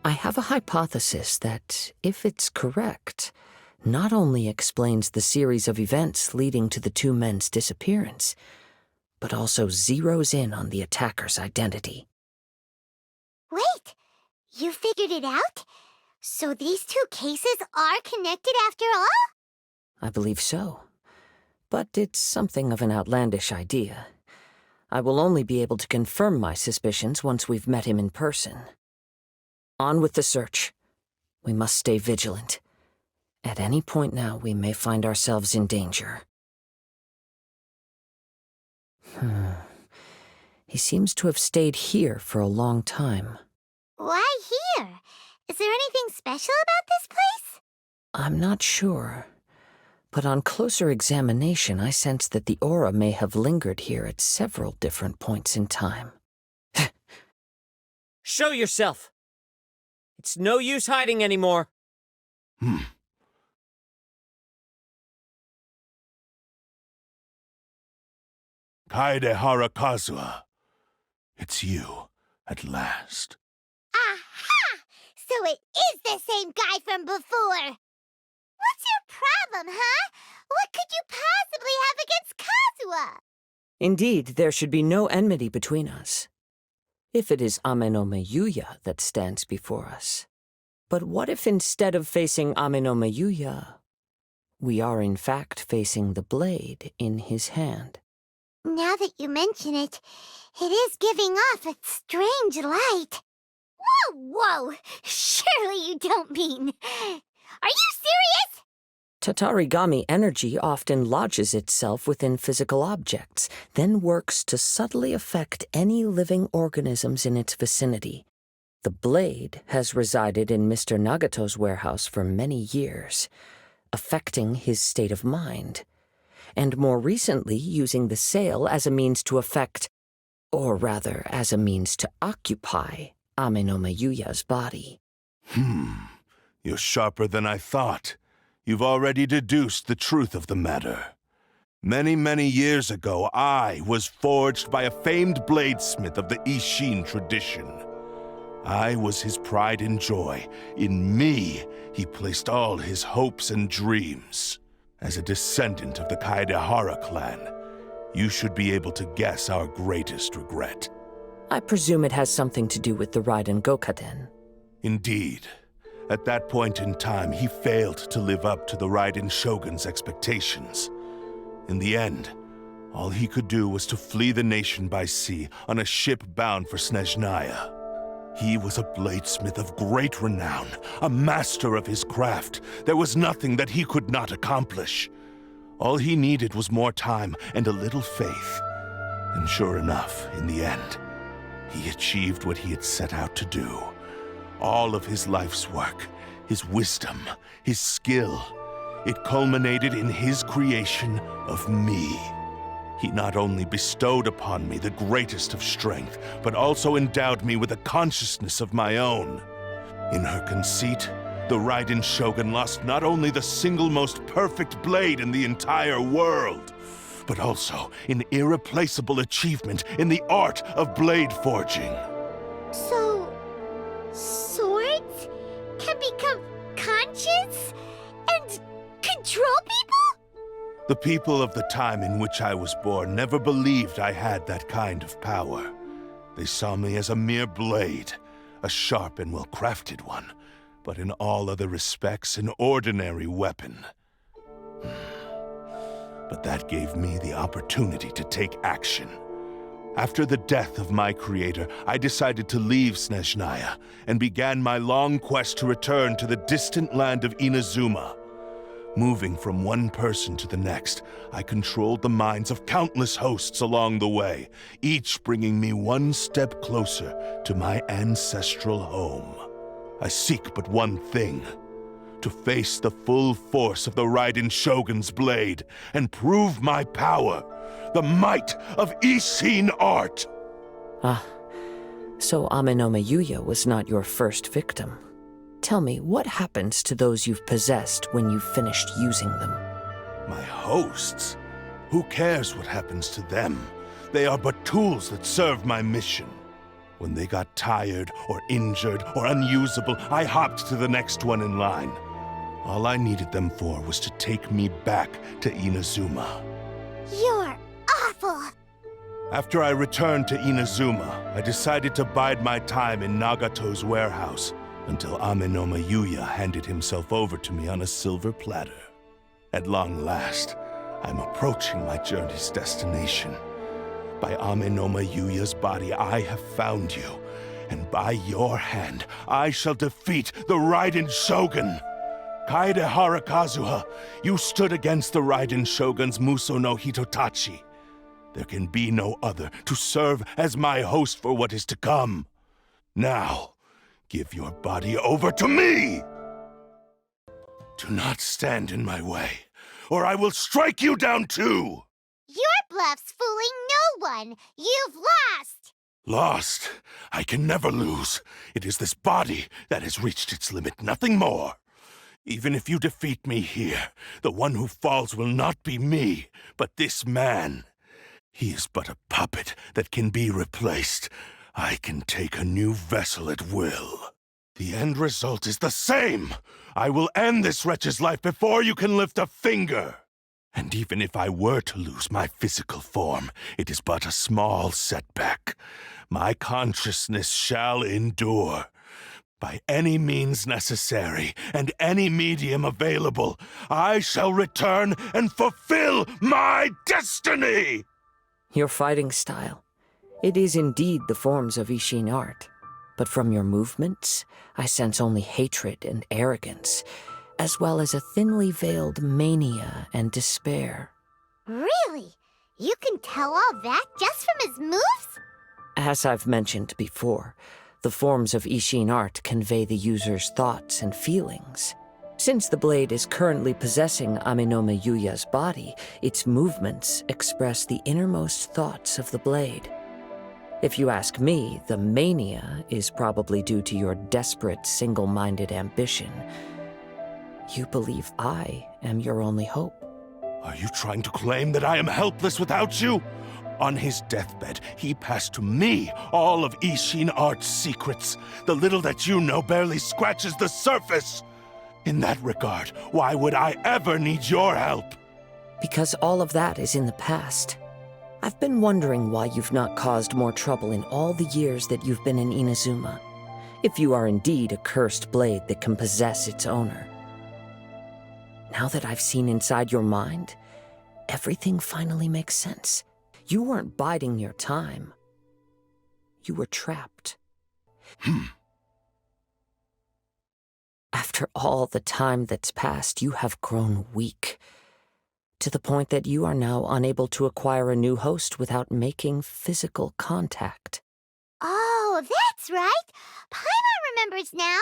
I have a hypothesis that, if it's correct, not only explains the series of events leading to the two men's disappearance, but also zeroes in on the attacker's identity. Wait, you figured it out? So these two cases are connected after all? I believe so. But it's something of an outlandish idea. I will only be able to confirm my suspicions once we've met him in person. On with the search. We must stay vigilant. At any point now, we may find ourselves in danger. He seems to have stayed here for a long time. Why here? Is there anything special about this place? I'm not sure. But on closer examination, I sense that the aura may have lingered here at several different points in time. Show yourself! It's no use hiding anymore. Kaedehara Kazuha. It's you, at last. Aha! So it is the same guy from before! What's your problem, huh? What could you possibly have against Kazuha? Indeed, there should be no enmity between us. If it is Anemona Yuuya that stands before us. But what if instead of facing Anemona Yuuya, we are in fact facing the blade in his hand? Now that you mention it, it is giving off a strange light. Whoa! Surely you don't mean... Are you serious? Tatarigami energy often lodges itself within physical objects, then works to subtly affect any living organisms in its vicinity. The blade has resided in Mr. Nagato's warehouse for many years, affecting his state of mind, and more recently using the sale as a means to affect, or rather as a means to occupy, Anemona Yuuya's body. You're sharper than I thought. You've already deduced the truth of the matter. Many, many years ago, I was forged by a famed bladesmith of the Ishin tradition. I was his pride and joy. In me, he placed all his hopes and dreams. As a descendant of the Kaedehara clan, you should be able to guess our greatest regret. I presume it has something to do with the Raiden Gokaden. Indeed. At that point in time, he failed to live up to the Raiden Shogun's expectations. In the end, All he could do was to flee the nation by sea on a ship bound for Snezhnaya. He was a bladesmith of great renown, a master of his craft. There was nothing that he could not accomplish. All he needed was more time and a little faith. And sure enough, in the end, he achieved what he had set out to do. All of his life's work, his wisdom, his skill, it culminated in his creation of me. He not only bestowed upon me the greatest of strength, but also endowed me with a consciousness of my own. In her conceit, the Raiden Shogun lost not only the single most perfect blade in the entire world, but also an irreplaceable achievement in the art of blade forging. So, swords can become conscious and control people? The people of the time in which I was born never believed I had that kind of power. They saw me as a mere blade, a sharp and well-crafted one, but in all other respects an ordinary weapon. But that gave me the opportunity to take action. After the death of my creator, I decided to leave Snezhnaya and began my long quest to return to the distant land of Inazuma. Moving from one person to the next, I controlled the minds of countless hosts along the way, each bringing me one step closer to my ancestral home. I seek but one thing: to face the full force of the Raiden Shogun's blade and prove my power, the might of Ishin art. Ah, so Anemona Yuuya was not your first victim. Tell me, what happens to those you've possessed when you've finished using them? My hosts? Who cares what happens to them? They are but tools that serve my mission. When they got tired, or injured, or unusable, I hopped to the next one in line. All I needed them for was to take me back to Inazuma. You're awful. After I returned to Inazuma, I decided to bide my time in Nagato's warehouse until Anemona Yuuya handed himself over to me on a silver platter. At long last, I'm approaching my journey's destination. By Anemona Yuuya's body, I have found you, and by your hand, I shall defeat the Raiden Shogun. Kaedehara Kazuha, you stood against the Raiden Shogun's Muso no Hitotachi. There can be no other to serve as my host for what is to come. Now, give your body over to me! Do not stand in my way, or I will strike you down too! Your bluff's fooling no one. You've lost. Lost? I can never lose. It is this body that has reached its limit, nothing more. Even if you defeat me here, the one who falls will not be me, but this man. He is but a puppet that can be replaced. I can take a new vessel at will. The end result is the same. I will end this wretch's life before you can lift a finger. And even if I were to lose my physical form, it is but a small setback. My consciousness shall endure. By any means necessary, and any medium available, I shall return and fulfill my destiny! Your fighting style. It is indeed the forms of Ishin art. But from your movements, I sense only hatred and arrogance, as well as a thinly veiled mania and despair. Really? You can tell all that just from his moves? As I've mentioned before, the forms of Ishin art convey the user's thoughts and feelings. Since the blade is currently possessing Anemona Yuuya's body, its movements express the innermost thoughts of the blade. If you ask me, the mania is probably due to your desperate, single-minded ambition. You believe I am your only hope. Are you trying to claim that I am helpless without you? On his deathbed, he passed to me all of Ishin art's secrets. The little that you know barely scratches the surface. In that regard, why would I ever need your help? Because all of that is in the past. I've been wondering why you've not caused more trouble in all the years that you've been in Inazuma, if you are indeed a cursed blade that can possess its owner. Now that I've seen inside your mind, everything finally makes sense. You weren't biding your time. You were trapped. After all the time that's passed, you have grown weak, to the point that you are now unable to acquire a new host without making physical contact. Oh, that's right. Paimon remembers now.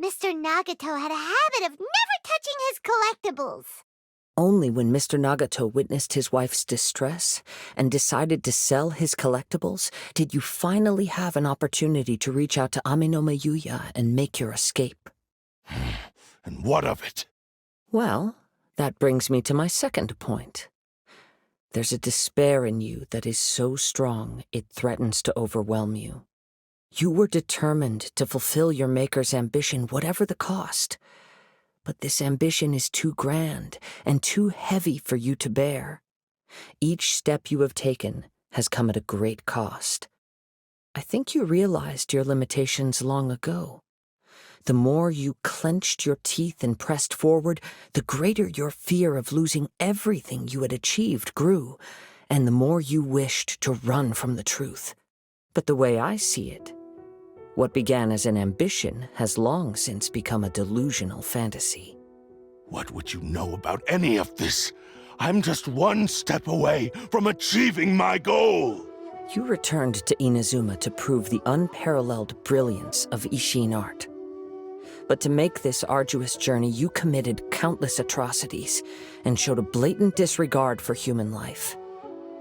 Mr. Nagato had a habit of never touching his collectibles. Only when Mr. Nagato witnessed his wife's distress and decided to sell his collectibles did you finally have an opportunity to reach out to Anemona Yuuya and make your escape. And what of it? Well, that brings me to my second point. There's a despair in you that is so strong it threatens to overwhelm you. You were determined to fulfill your maker's ambition, whatever the cost. But this ambition is too grand and too heavy for you to bear. Each step you have taken has come at a great cost. I think you realized your limitations long ago. The more you clenched your teeth and pressed forward, the greater your fear of losing everything you had achieved grew, and the more you wished to run from the truth. But the way I see it, what began as an ambition has long since become a delusional fantasy. What would you know about any of this? I'm just one step away from achieving my goal! You returned to Inazuma to prove the unparalleled brilliance of Ishin art. But to make this arduous journey, you committed countless atrocities and showed a blatant disregard for human life.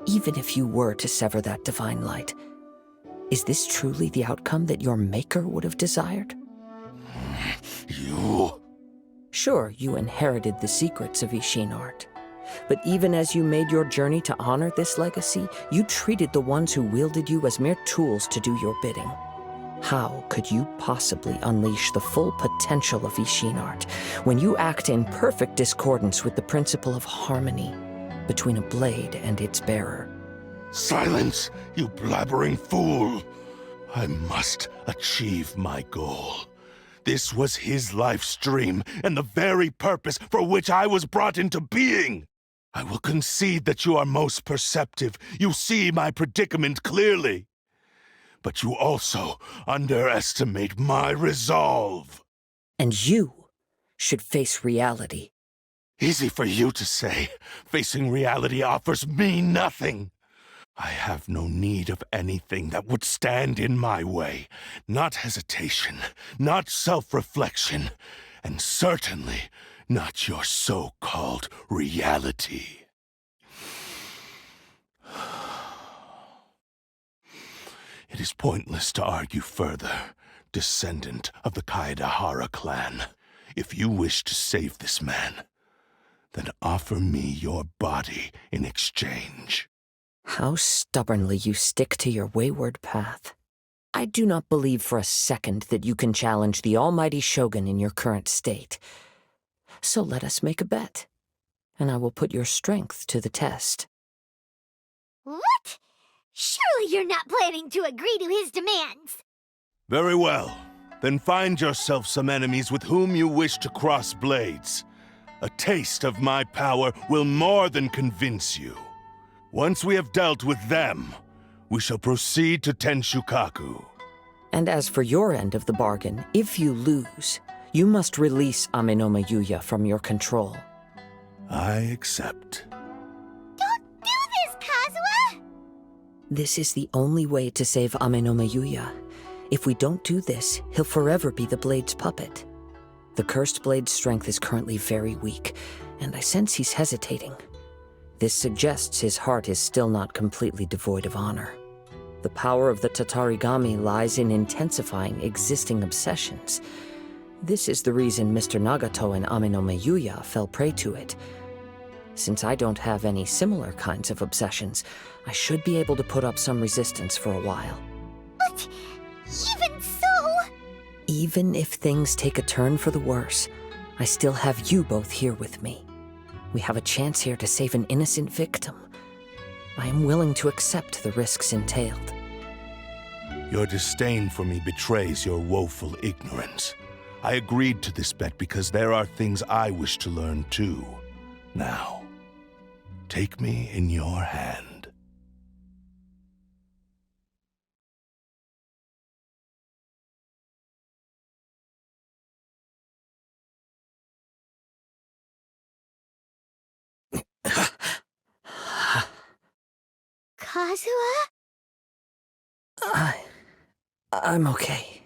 Even if you were to sever that divine light, is this truly the outcome that your maker would have desired? You... Sure, you inherited the secrets of Ishin art. But even as you made your journey to honor this legacy, you treated the ones who wielded you as mere tools to do your bidding. How could you possibly unleash the full potential of Ishin art when you act in perfect discordance with the principle of harmony between a blade and its bearer? Silence, you blabbering fool! I must achieve my goal. This was his life's dream and the very purpose for which I was brought into being. I will concede that you are most perceptive. You see my predicament clearly. But you also underestimate my resolve. And you should face reality. Easy for you to say. Facing reality offers me nothing. I have no need of anything that would stand in my way. Not hesitation, not self-reflection, and certainly not your so-called reality. It is pointless to argue further, descendant of the Kaedahara clan. If you wish to save this man, then offer me your body in exchange. How stubbornly you stick to your wayward path. I do not believe for a second that you can challenge the almighty Shogun in your current state. So let us make a bet, and I will put your strength to the test. What? Surely you're not planning to agree to his demands. Very well. Then find yourself some enemies with whom you wish to cross blades. A taste of my power will more than convince you. Once we have dealt with them, we shall proceed to Tenshukaku. And as for your end of the bargain, if you lose, you must release Anemona Yuuya from your control. I accept. Don't do this, Kazuha! This is the only way to save Anemona Yuuya. If we don't do this, he'll forever be the Blade's puppet. The Cursed Blade's strength is currently very weak, and I sense he's hesitating. This suggests his heart is still not completely devoid of honor. The power of the Tatarigami lies in intensifying existing obsessions. This is the reason Mr. Nagato and Anemona Yuuya fell prey to it. Since I don't have any similar kinds of obsessions, I should be able to put up some resistance for a while. But even so... Even if things take a turn for the worse, I still have you both here with me. We have a chance here to save an innocent victim. I am willing to accept the risks entailed. Your disdain for me betrays your woeful ignorance. I agreed to this bet because there are things I wish to learn too. Now, Take me in your hand. Kazuha? I'm okay.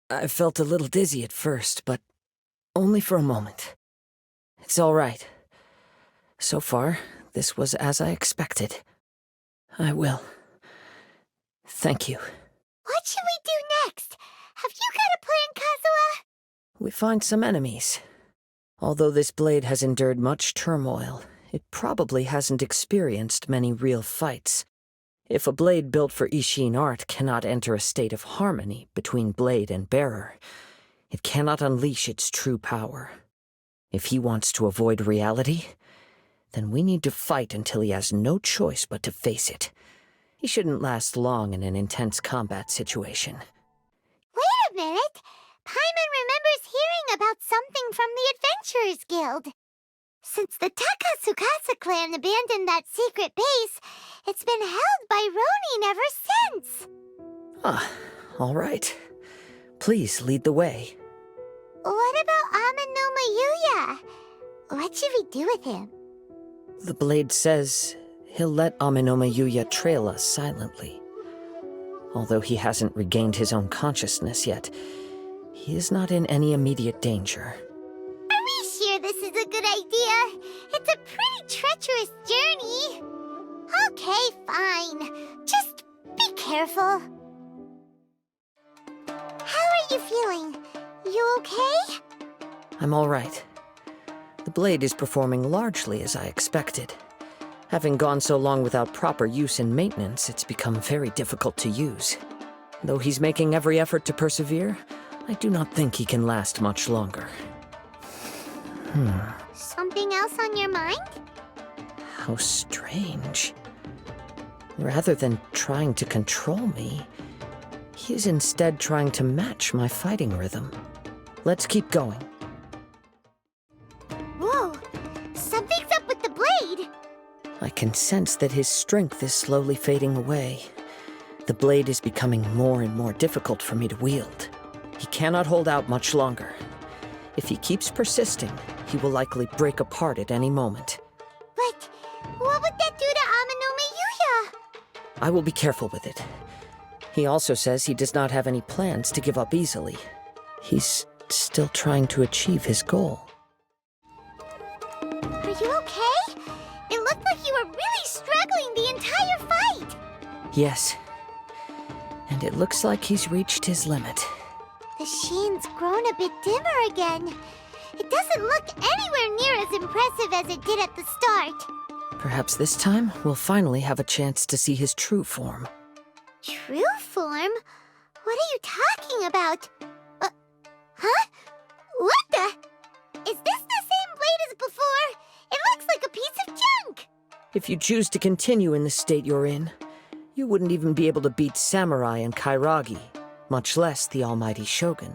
I felt a little dizzy at first, but only for a moment. It's all right. So far, this was as I expected. I will. Thank you. What should we do next? Have you got a plan, Kazuha? We find some enemies. Although this blade has endured much turmoil, it probably hasn't experienced many real fights. If a blade built for Ishin art cannot enter a state of harmony between blade and bearer, it cannot unleash its true power. If he wants to avoid reality, then we need to fight until he has no choice but to face it. He shouldn't last long in an intense combat situation. Wait a minute! Paimon remembers hearing about something from the Adventurers Guild. Since the Takasukasa clan abandoned that secret base, it's been held by Ronin ever since. Ah, all right. Please lead the way. What about Anemona Yuuya? What should we do with him? The blade says he'll let Anemona Yuuya trail us silently. Although he hasn't regained his own consciousness yet, he is not in any immediate danger. Are we sure this is a good idea? It's a pretty treacherous journey. Okay, fine. Just be careful. How are you feeling? You okay? I'm all right. The blade is performing largely as I expected. Having gone so long without proper use and maintenance, it's become very difficult to use. Though he's making every effort to persevere, I do not think he can last much longer. Something else on your mind? How strange. Rather than trying to control me, he is instead trying to match my fighting rhythm. Let's keep going. Whoa! Something's up with the blade! I can sense that his strength is slowly fading away. The blade is becoming more and more difficult for me to wield. He cannot hold out much longer. If he keeps persisting, he will likely break apart at any moment. But what would that do to Anemona Yuuya? I will be careful with it. He also says he does not have any plans to give up easily. He's still trying to achieve his goal. Are you okay? It looked like you were really struggling the entire fight! Yes. And it looks like he's reached his limit. The sheen's grown a bit dimmer again. It doesn't look anywhere near as impressive as it did at the start. Perhaps this time we'll finally have a chance to see his true form. True form? What are you talking about? Huh? What the? Is this the same blade as before? It looks like a piece of junk! If you choose to continue in the state you're in, you wouldn't even be able to beat Samurai and Kairagi, much less the almighty Shogun.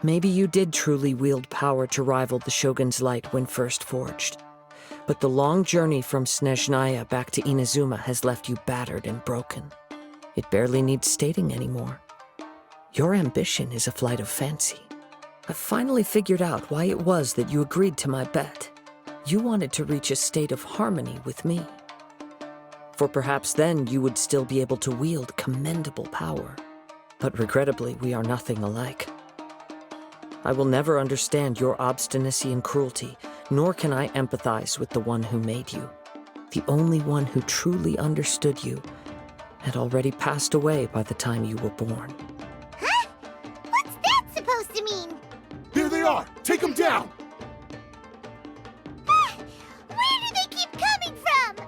Maybe you did truly wield power to rival the Shogun's light when first forged. But the long journey from Snezhnaya back to Inazuma has left you battered and broken. It barely needs stating anymore. Your ambition is a flight of fancy. I've finally figured out why it was that you agreed to my bet. You wanted to reach a state of harmony with me. For perhaps then you would still be able to wield commendable power. But regrettably, we are nothing alike. I will never understand your obstinacy and cruelty, nor can I empathize with the one who made you. The only one who truly understood you had already passed away by the time you were born. Huh? What's that supposed to mean? Here they are! Take them down! Where do they keep coming from?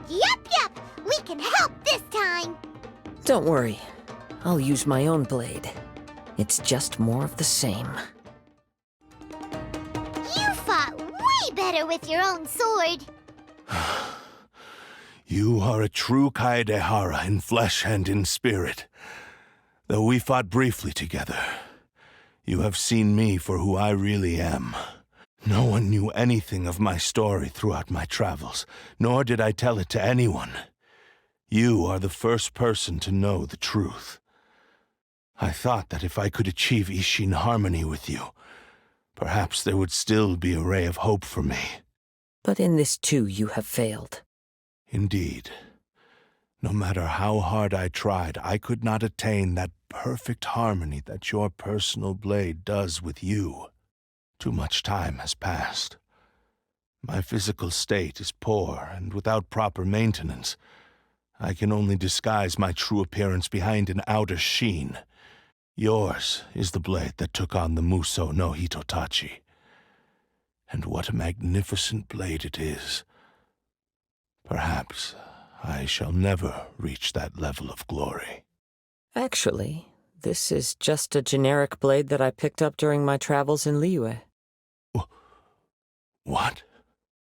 Yup, we can help this time. Don't worry. I'll use my own blade. It's just more of the same. You fought way better with your own sword. You are a true Kaedehara in flesh and in spirit. Though we fought briefly together, you have seen me for who I really am. No one knew anything of my story throughout my travels, nor did I tell it to anyone. You are the first person to know the truth. I thought that if I could achieve Ishin harmony with you, perhaps there would still be a ray of hope for me. But in this too you have failed. Indeed. No matter how hard I tried, I could not attain that perfect harmony that your personal blade does with you. Too much time has passed. My physical state is poor, and without proper maintenance, I can only disguise my true appearance behind an outer sheen. Yours is the blade that took on the Muso no Hitotachi. And what a magnificent blade it is. Perhaps I shall never reach that level of glory. Actually, this is just a generic blade that I picked up during my travels in Liyue. What?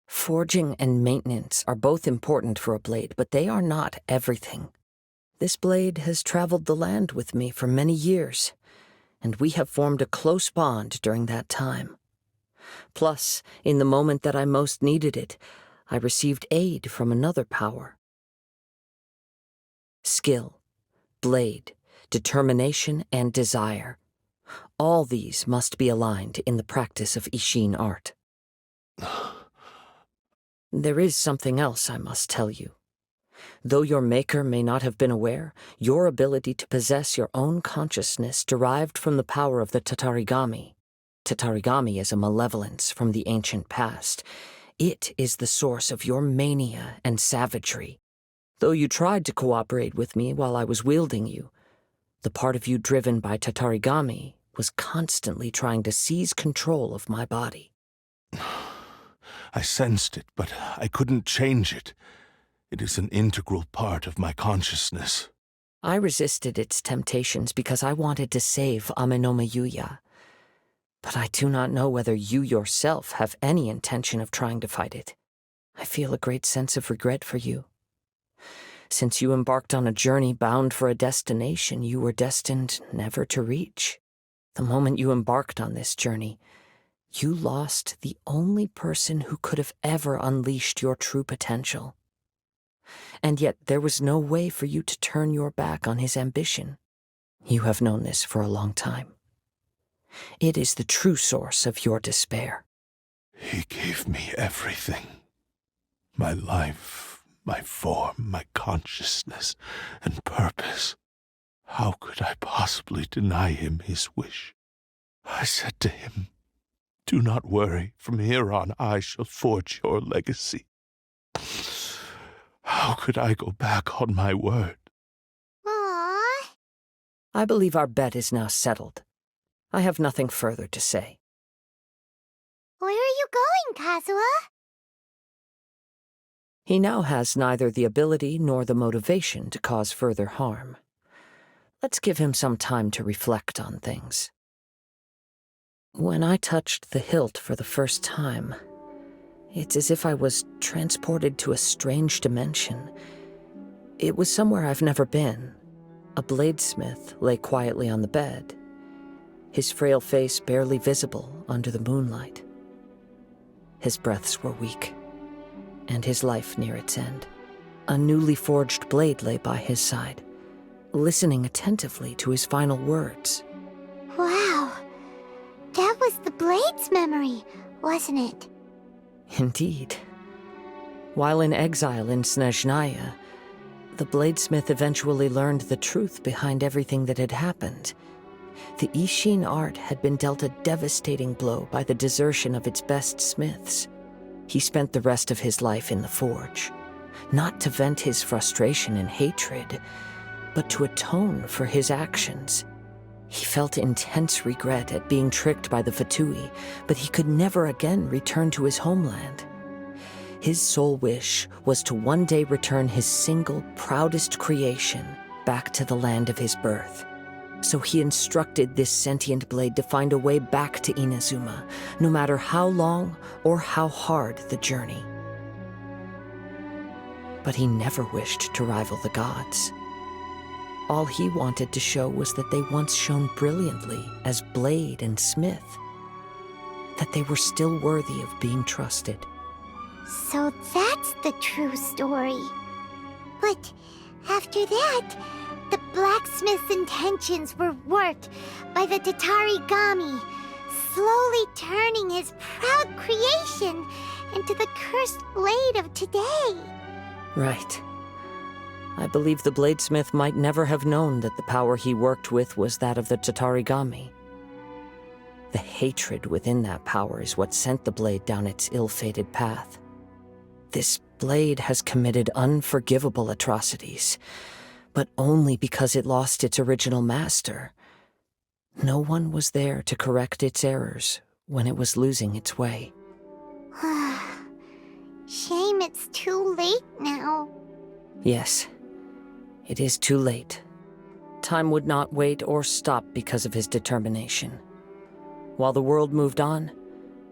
Forging and maintenance are both important for a blade, but they are not everything. This blade has traveled the land with me for many years, and we have formed a close bond during that time. Plus, in the moment that I most needed it, I received aid from another power. Skill, blade, determination, and desire. All these must be aligned in the practice of Ishin art. There is something else I must tell you. Though your maker may not have been aware, your ability to possess your own consciousness derived from the power of the Tatarigami. Tatarigami is a malevolence from the ancient past. It is the source of your mania and savagery. Though you tried to cooperate with me while I was wielding you, the part of you driven by Tatarigami was constantly trying to seize control of my body. I sensed it, but I couldn't change it. It is an integral part of my consciousness. I resisted its temptations because I wanted to save Anemona Yuuya. But I do not know whether you yourself have any intention of trying to fight it. I feel a great sense of regret for you. Since you embarked on a journey bound for a destination you were destined never to reach. The moment you embarked on this journey, you lost the only person who could have ever unleashed your true potential. And yet there was no way for you to turn your back on his ambition. You have known this for a long time. It is the true source of your despair. He gave me everything. My life, my form, my consciousness, and purpose. How could I possibly deny him his wish? I said to him, "Do not worry, from here on I shall forge your legacy." How could I go back on my word? Aww. I believe our bet is now settled. I have nothing further to say. Where are you going, Kazuha? He now has neither the ability nor the motivation to cause further harm. Let's give him some time to reflect on things. When I touched the hilt for the first time, it's as if I was transported to a strange dimension. It was somewhere I've never been. A bladesmith lay quietly on the bed, his frail face barely visible under the moonlight. His breaths were weak, and his life near its end. A newly forged blade lay by his side, listening attentively to his final words. Wow. That was the Blade's memory, wasn't it? Indeed. While in exile in Snezhnaya, the bladesmith eventually learned the truth behind everything that had happened. The Ishin art had been dealt a devastating blow by the desertion of its best smiths. He spent the rest of his life in the forge, not to vent his frustration and hatred, but to atone for his actions. He felt intense regret at being tricked by the Fatui, but he could never again return to his homeland. His sole wish was to one day return his single, proudest creation back to the land of his birth. So he instructed this sentient blade to find a way back to Inazuma, no matter how long or how hard the journey. But he never wished to rival the gods. All he wanted to show was that they once shone brilliantly as blade and smith. that they were still worthy of being trusted. So that's the true story. But after that, the blacksmith's intentions were worked by the Tatarigami, slowly turning his proud creation into the cursed blade of today. Right. I believe the bladesmith might never have known that the power he worked with was that of the Tatarigami. The hatred within that power is what sent the blade down its ill-fated path. This blade has committed unforgivable atrocities, but only because it lost its original master. No one was there to correct its errors when it was losing its way. Shame it's too late now. Yes, it is too late. Time would not wait or stop because of his determination. While the world moved on,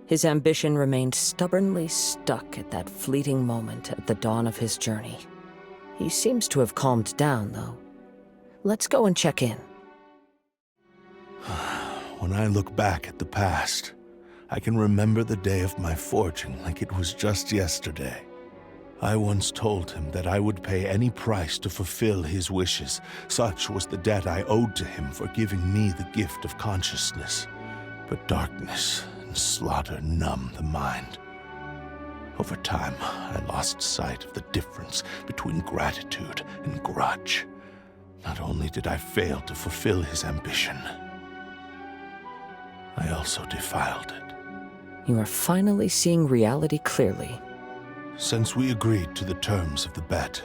his ambition remained stubbornly stuck at that fleeting moment at the dawn of his journey. He seems to have calmed down, though. Let's go and check in. When I look back at the past, I can remember the day of my forging like it was just yesterday. I once told him that I would pay any price to fulfill his wishes. Such was the debt I owed to him for giving me the gift of consciousness. But darkness and slaughter numb the mind. Over time, I lost sight of the difference between gratitude and grudge. Not only did I fail to fulfill his ambition, I also defiled it. You are finally seeing reality clearly. Since we agreed to the terms of the bet,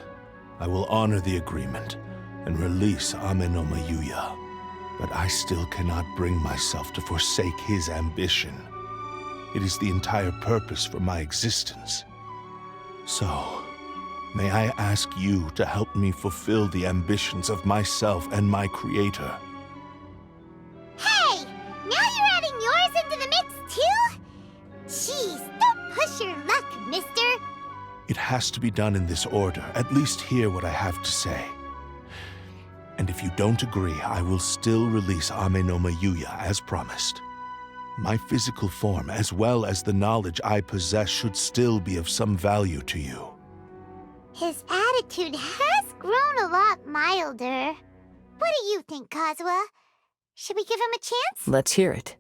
I will honor the agreement and release Anemona Yuuya. But I still cannot bring myself to forsake his ambition. It is the entire purpose for my existence. So, may I ask you to help me fulfill the ambitions of myself and my creator? Hey! Now you're adding yours into the mix, too? Jeez, don't push your luck, mister. It has to be done in this order. At least hear what I have to say. And if you don't agree, I will still release Anemona Yuuya as promised. My physical form, as well as the knowledge I possess, should still be of some value to you. His attitude has grown a lot milder. What do you think, Kazuha? Should we give him a chance? Let's hear it.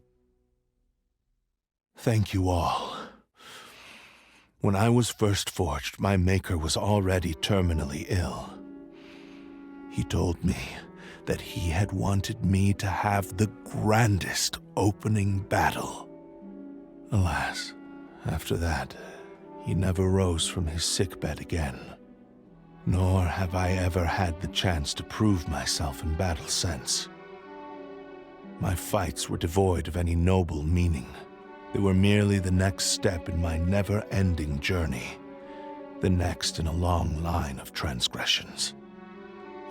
Thank you all. When I was first forged, my maker was already terminally ill. He told me that he had wanted me to have the grandest opening battle. Alas, after that, he never rose from his sickbed again. Nor have I ever had the chance to prove myself in battle since. My fights were devoid of any noble meaning. They were merely the next step in my never-ending journey, the next in a long line of transgressions.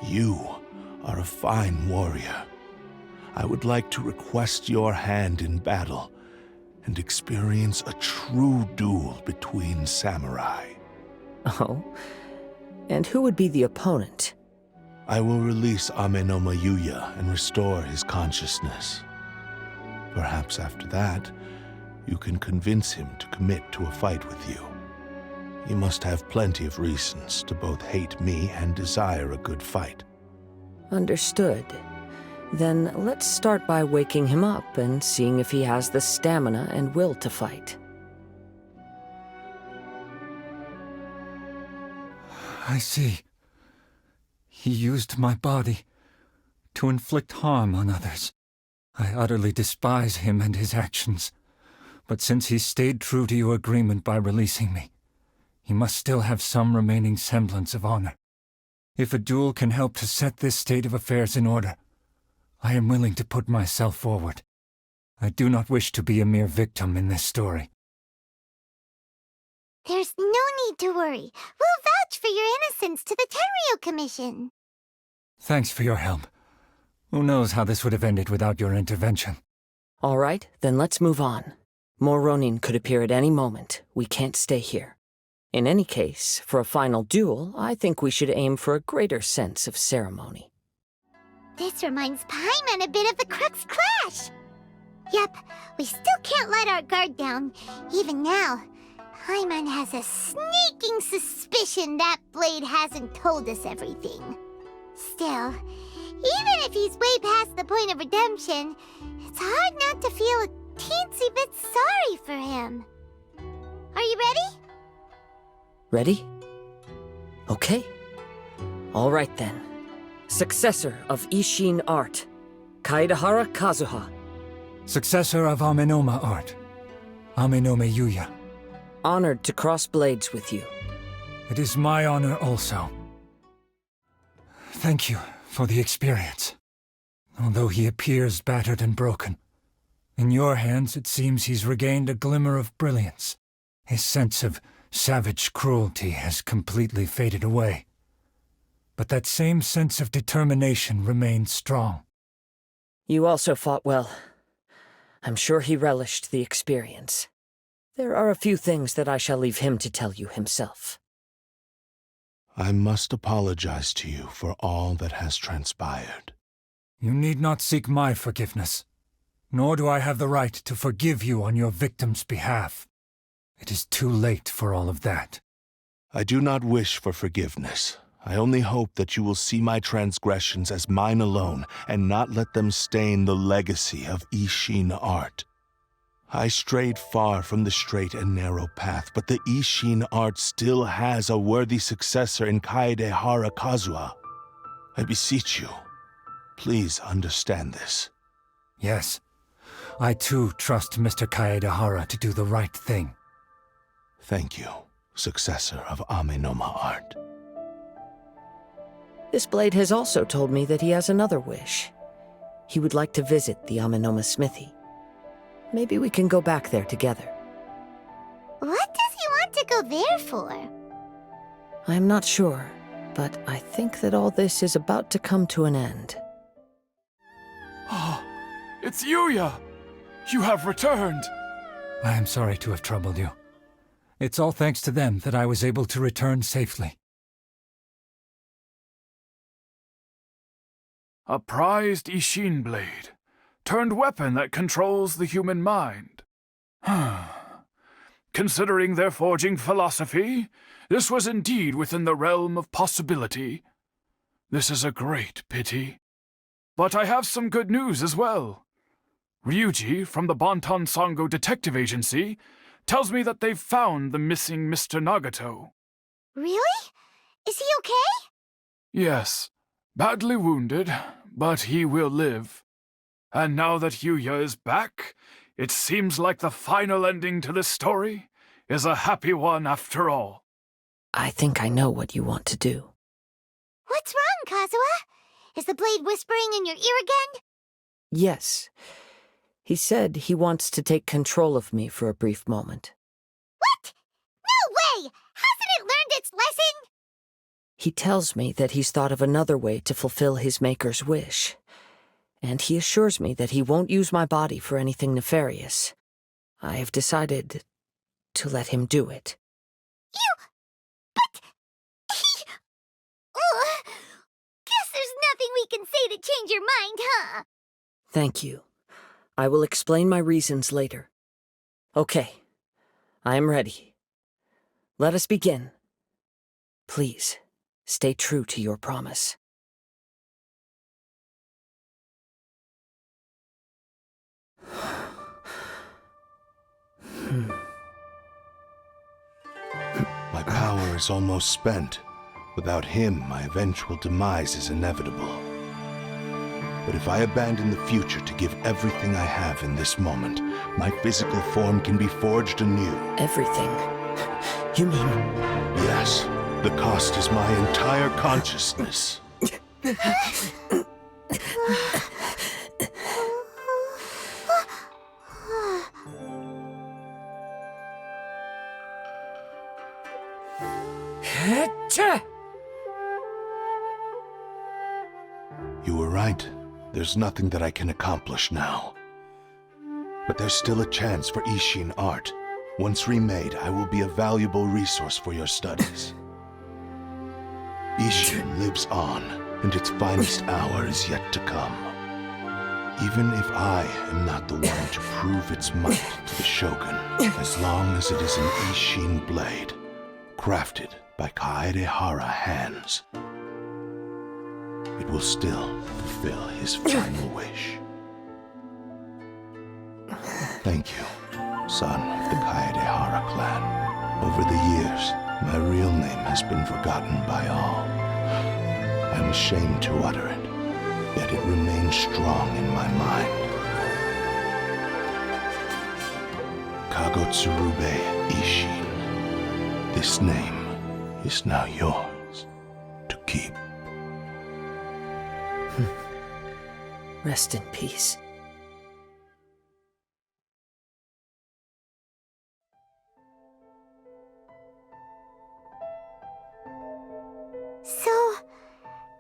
You are a fine warrior. I would like to request your hand in battle and experience a true duel between samurai. Oh? And who would be the opponent? I will release Anemona Yuuya and restore his consciousness. Perhaps after that, you can convince him to commit to a fight with you. He must have plenty of reasons to both hate me and desire a good fight. Understood. Then let's start by waking him up and seeing if he has the stamina and will to fight. I see. He used my body to inflict harm on others. I utterly despise him and his actions. But since he stayed true to your agreement by releasing me, he must still have some remaining semblance of honor. If a duel can help to set this state of affairs in order, I am willing to put myself forward. I do not wish to be a mere victim in this story. There's no need to worry. We'll vouch for your innocence to the Tenryou Commission. Thanks for your help. Who knows how this would have ended without your intervention. All right, then let's move on. More Ronin could appear at any moment. We can't stay here. In any case, for a final duel, I think we should aim for a greater sense of ceremony. This reminds Paimon a bit of the Crux Clash. Yep, we still can't let our guard down. Even now, Paimon has a sneaking suspicion that Blade hasn't told us everything. Still, even if he's way past the point of redemption, it's hard not to feel a teensy bit sorry for him. Are you ready? Ready? Okay. All right then. Successor of Ishin art, Kaedahara Kazuha. Successor of Amenoma art, Anemona Yuuya. Honored to cross blades with you. It is my honor also. Thank you for the experience. Although he appears battered and broken, in your hands it seems he's regained a glimmer of brilliance. His sense of savage cruelty has completely faded away. But that same sense of determination remains strong. You also fought well. I'm sure he relished the experience. There are a few things that I shall leave him to tell you himself. I must apologize to you for all that has transpired. You need not seek my forgiveness, nor do I have the right to forgive you on your victim's behalf. It is too late for all of that. I do not wish for forgiveness. I only hope that you will see my transgressions as mine alone and not let them stain the legacy of Ishin art. I strayed far from the straight and narrow path, but the Ishin art still has a worthy successor in Kaedahara Kazuha. I beseech you, please understand this. Yes, I too trust Mr. Kaedahara to do the right thing. Thank you, successor of Amenoma art. This blade has also told me that he has another wish. He would like to visit the Amenoma smithy. Maybe we can go back there together. What does he want to go there for? I'm not sure, but I think that all this is about to come to an end. Oh, it's Yuuya! You have returned! I am sorry to have troubled you. It's all thanks to them that I was able to return safely. A prized Ishin blade, turned weapon that controls the human mind. Considering their forging philosophy, this was indeed within the realm of possibility. This is a great pity. But I have some good news as well. Ryuji from the Bonton Sango Detective Agency tells me that they've found the missing Mr. Nagato. Really? Is he okay? Yes, badly wounded, but he will live. And now that Yuuya is back, it seems like the final ending to this story is a happy one after all. I think I know what you want to do. What's wrong, Kazuha? Is the blade whispering in your ear again? Yes. He said he wants to take control of me for a brief moment. What? No way! Hasn't it learned its lesson? He tells me that he's thought of another way to fulfill his maker's wish. And he assures me that he won't use my body for anything nefarious. I have decided to let him do it. But he... Ugh. Guess there's nothing we can say to change your mind, huh? Thank you. I will explain my reasons later. Okay. I am ready. Let us begin. Please, stay true to your promise. My power is almost spent. Without him, my eventual demise is inevitable. But if I abandon the future to give everything I have in this moment, my physical form can be forged anew. Everything? You mean... Yes, the cost is my entire consciousness. You were right. There's nothing that I can accomplish now. But there's still a chance for Ishin art. Once remade, I will be a valuable resource for your studies. Ishin lives on, and its finest hour is yet to come. Even if I am not the one to prove its might to the Shogun, as long as it is an Ishin blade, crafted by Kaedehara hands, it will still fulfill his final wish. Thank you, son of the Kaedehara clan. Over the years, my real name has been forgotten by all. I'm ashamed to utter it, yet it remains strong in my mind. Kagotsurube Ishin. This name is now yours to keep. Rest in peace. So,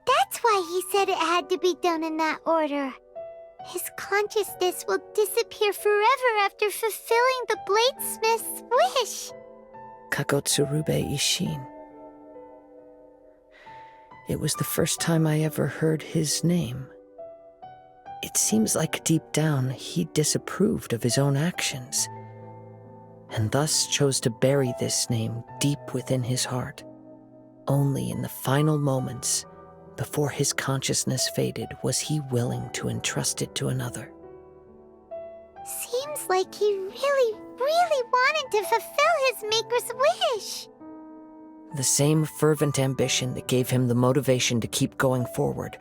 that's why he said it had to be done in that order. His consciousness will disappear forever after fulfilling the bladesmith's wish. Kagotsurube Ishin. It was the first time I ever heard his name. It seems like deep down he disapproved of his own actions, and thus chose to bury this name deep within his heart. Only in the final moments, before his consciousness faded, was he willing to entrust it to another. Seems like he really wanted to fulfill his maker's wish. The same fervent ambition that gave him the motivation to keep going forward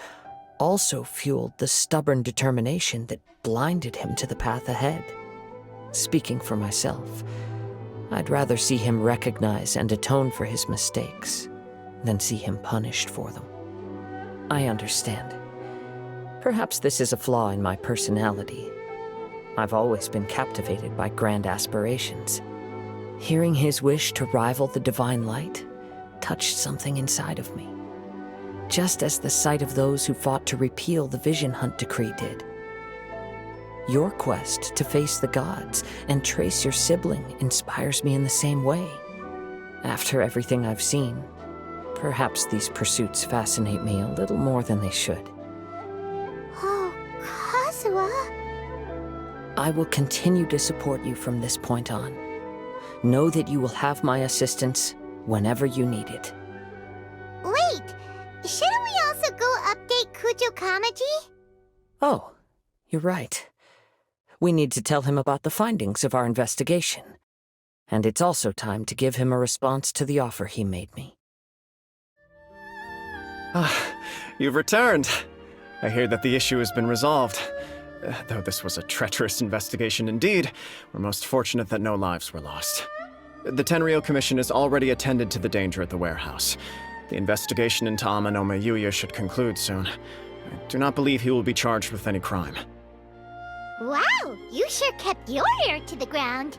also fueled the stubborn determination that blinded him to the path ahead. Speaking for myself, I'd rather see him recognize and atone for his mistakes than see him punished for them. I understand. Perhaps this is a flaw in my personality. I've always been captivated by grand aspirations. Hearing his wish to rival the divine light touched something inside of me, just as the sight of those who fought to repeal the Vision Hunt decree did. Your quest to face the gods and trace your sibling inspires me in the same way. After everything I've seen, perhaps these pursuits fascinate me a little more than they should. Oh, Kazuha. I will continue to support you from this point on. Know that you will have my assistance whenever you need it. Wait, shouldn't we also go update Kujo Kamaji? Oh, you're right. We need to tell him about the findings of our investigation. And it's also time to give him a response to the offer he made me. You've returned. I hear that the issue has been resolved. Though this was a treacherous investigation indeed, we're most fortunate that no lives were lost. The Tenryou Commission has already attended to the danger at the warehouse. The investigation into Anemona Yuuya should conclude soon. I do not believe he will be charged with any crime. Wow, you sure kept your ear to the ground.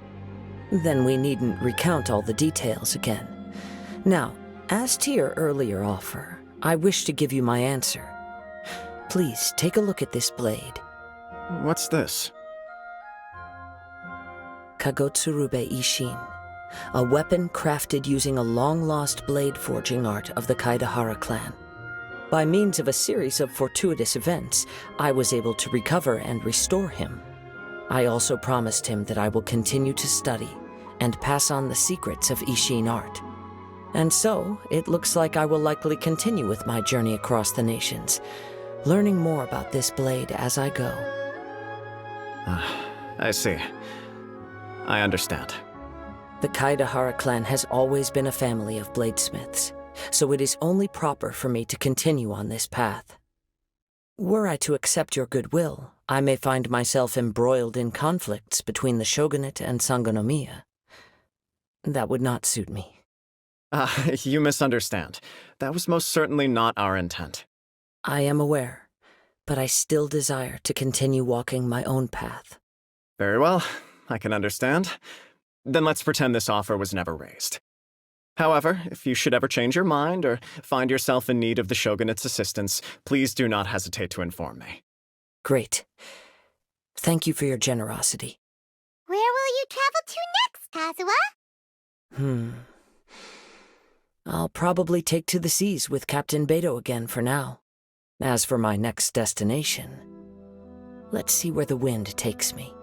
Then we needn't recount all the details again. Now, as to your earlier offer, I wish to give you my answer. Please take a look at this blade. What's this? Kagotsurube Ishin, a weapon crafted using a long-lost blade forging art of the Kaedehara clan. By means of a series of fortuitous events, I was able to recover and restore him. I also promised him that I will continue to study and pass on the secrets of Ishin art. And so, it looks like I will likely continue with my journey across the nations, learning more about this blade as I go. I see. I understand. The Kaedehara clan has always been a family of bladesmiths, so it is only proper for me to continue on this path. Were I to accept your goodwill, I may find myself embroiled in conflicts between the shogunate and Sangonomiya. That would not suit me. You misunderstand. That was most certainly not our intent. I am aware, but I still desire to continue walking my own path. Very well, I can understand. Then let's pretend this offer was never raised. However, if you should ever change your mind or find yourself in need of the Shogunate's assistance, please do not hesitate to inform me. Great. Thank you for your generosity. Where will you travel to next, Kazuha? I'll probably take to the seas with Captain Beto again for now. As for my next destination, Let's see where the wind takes me.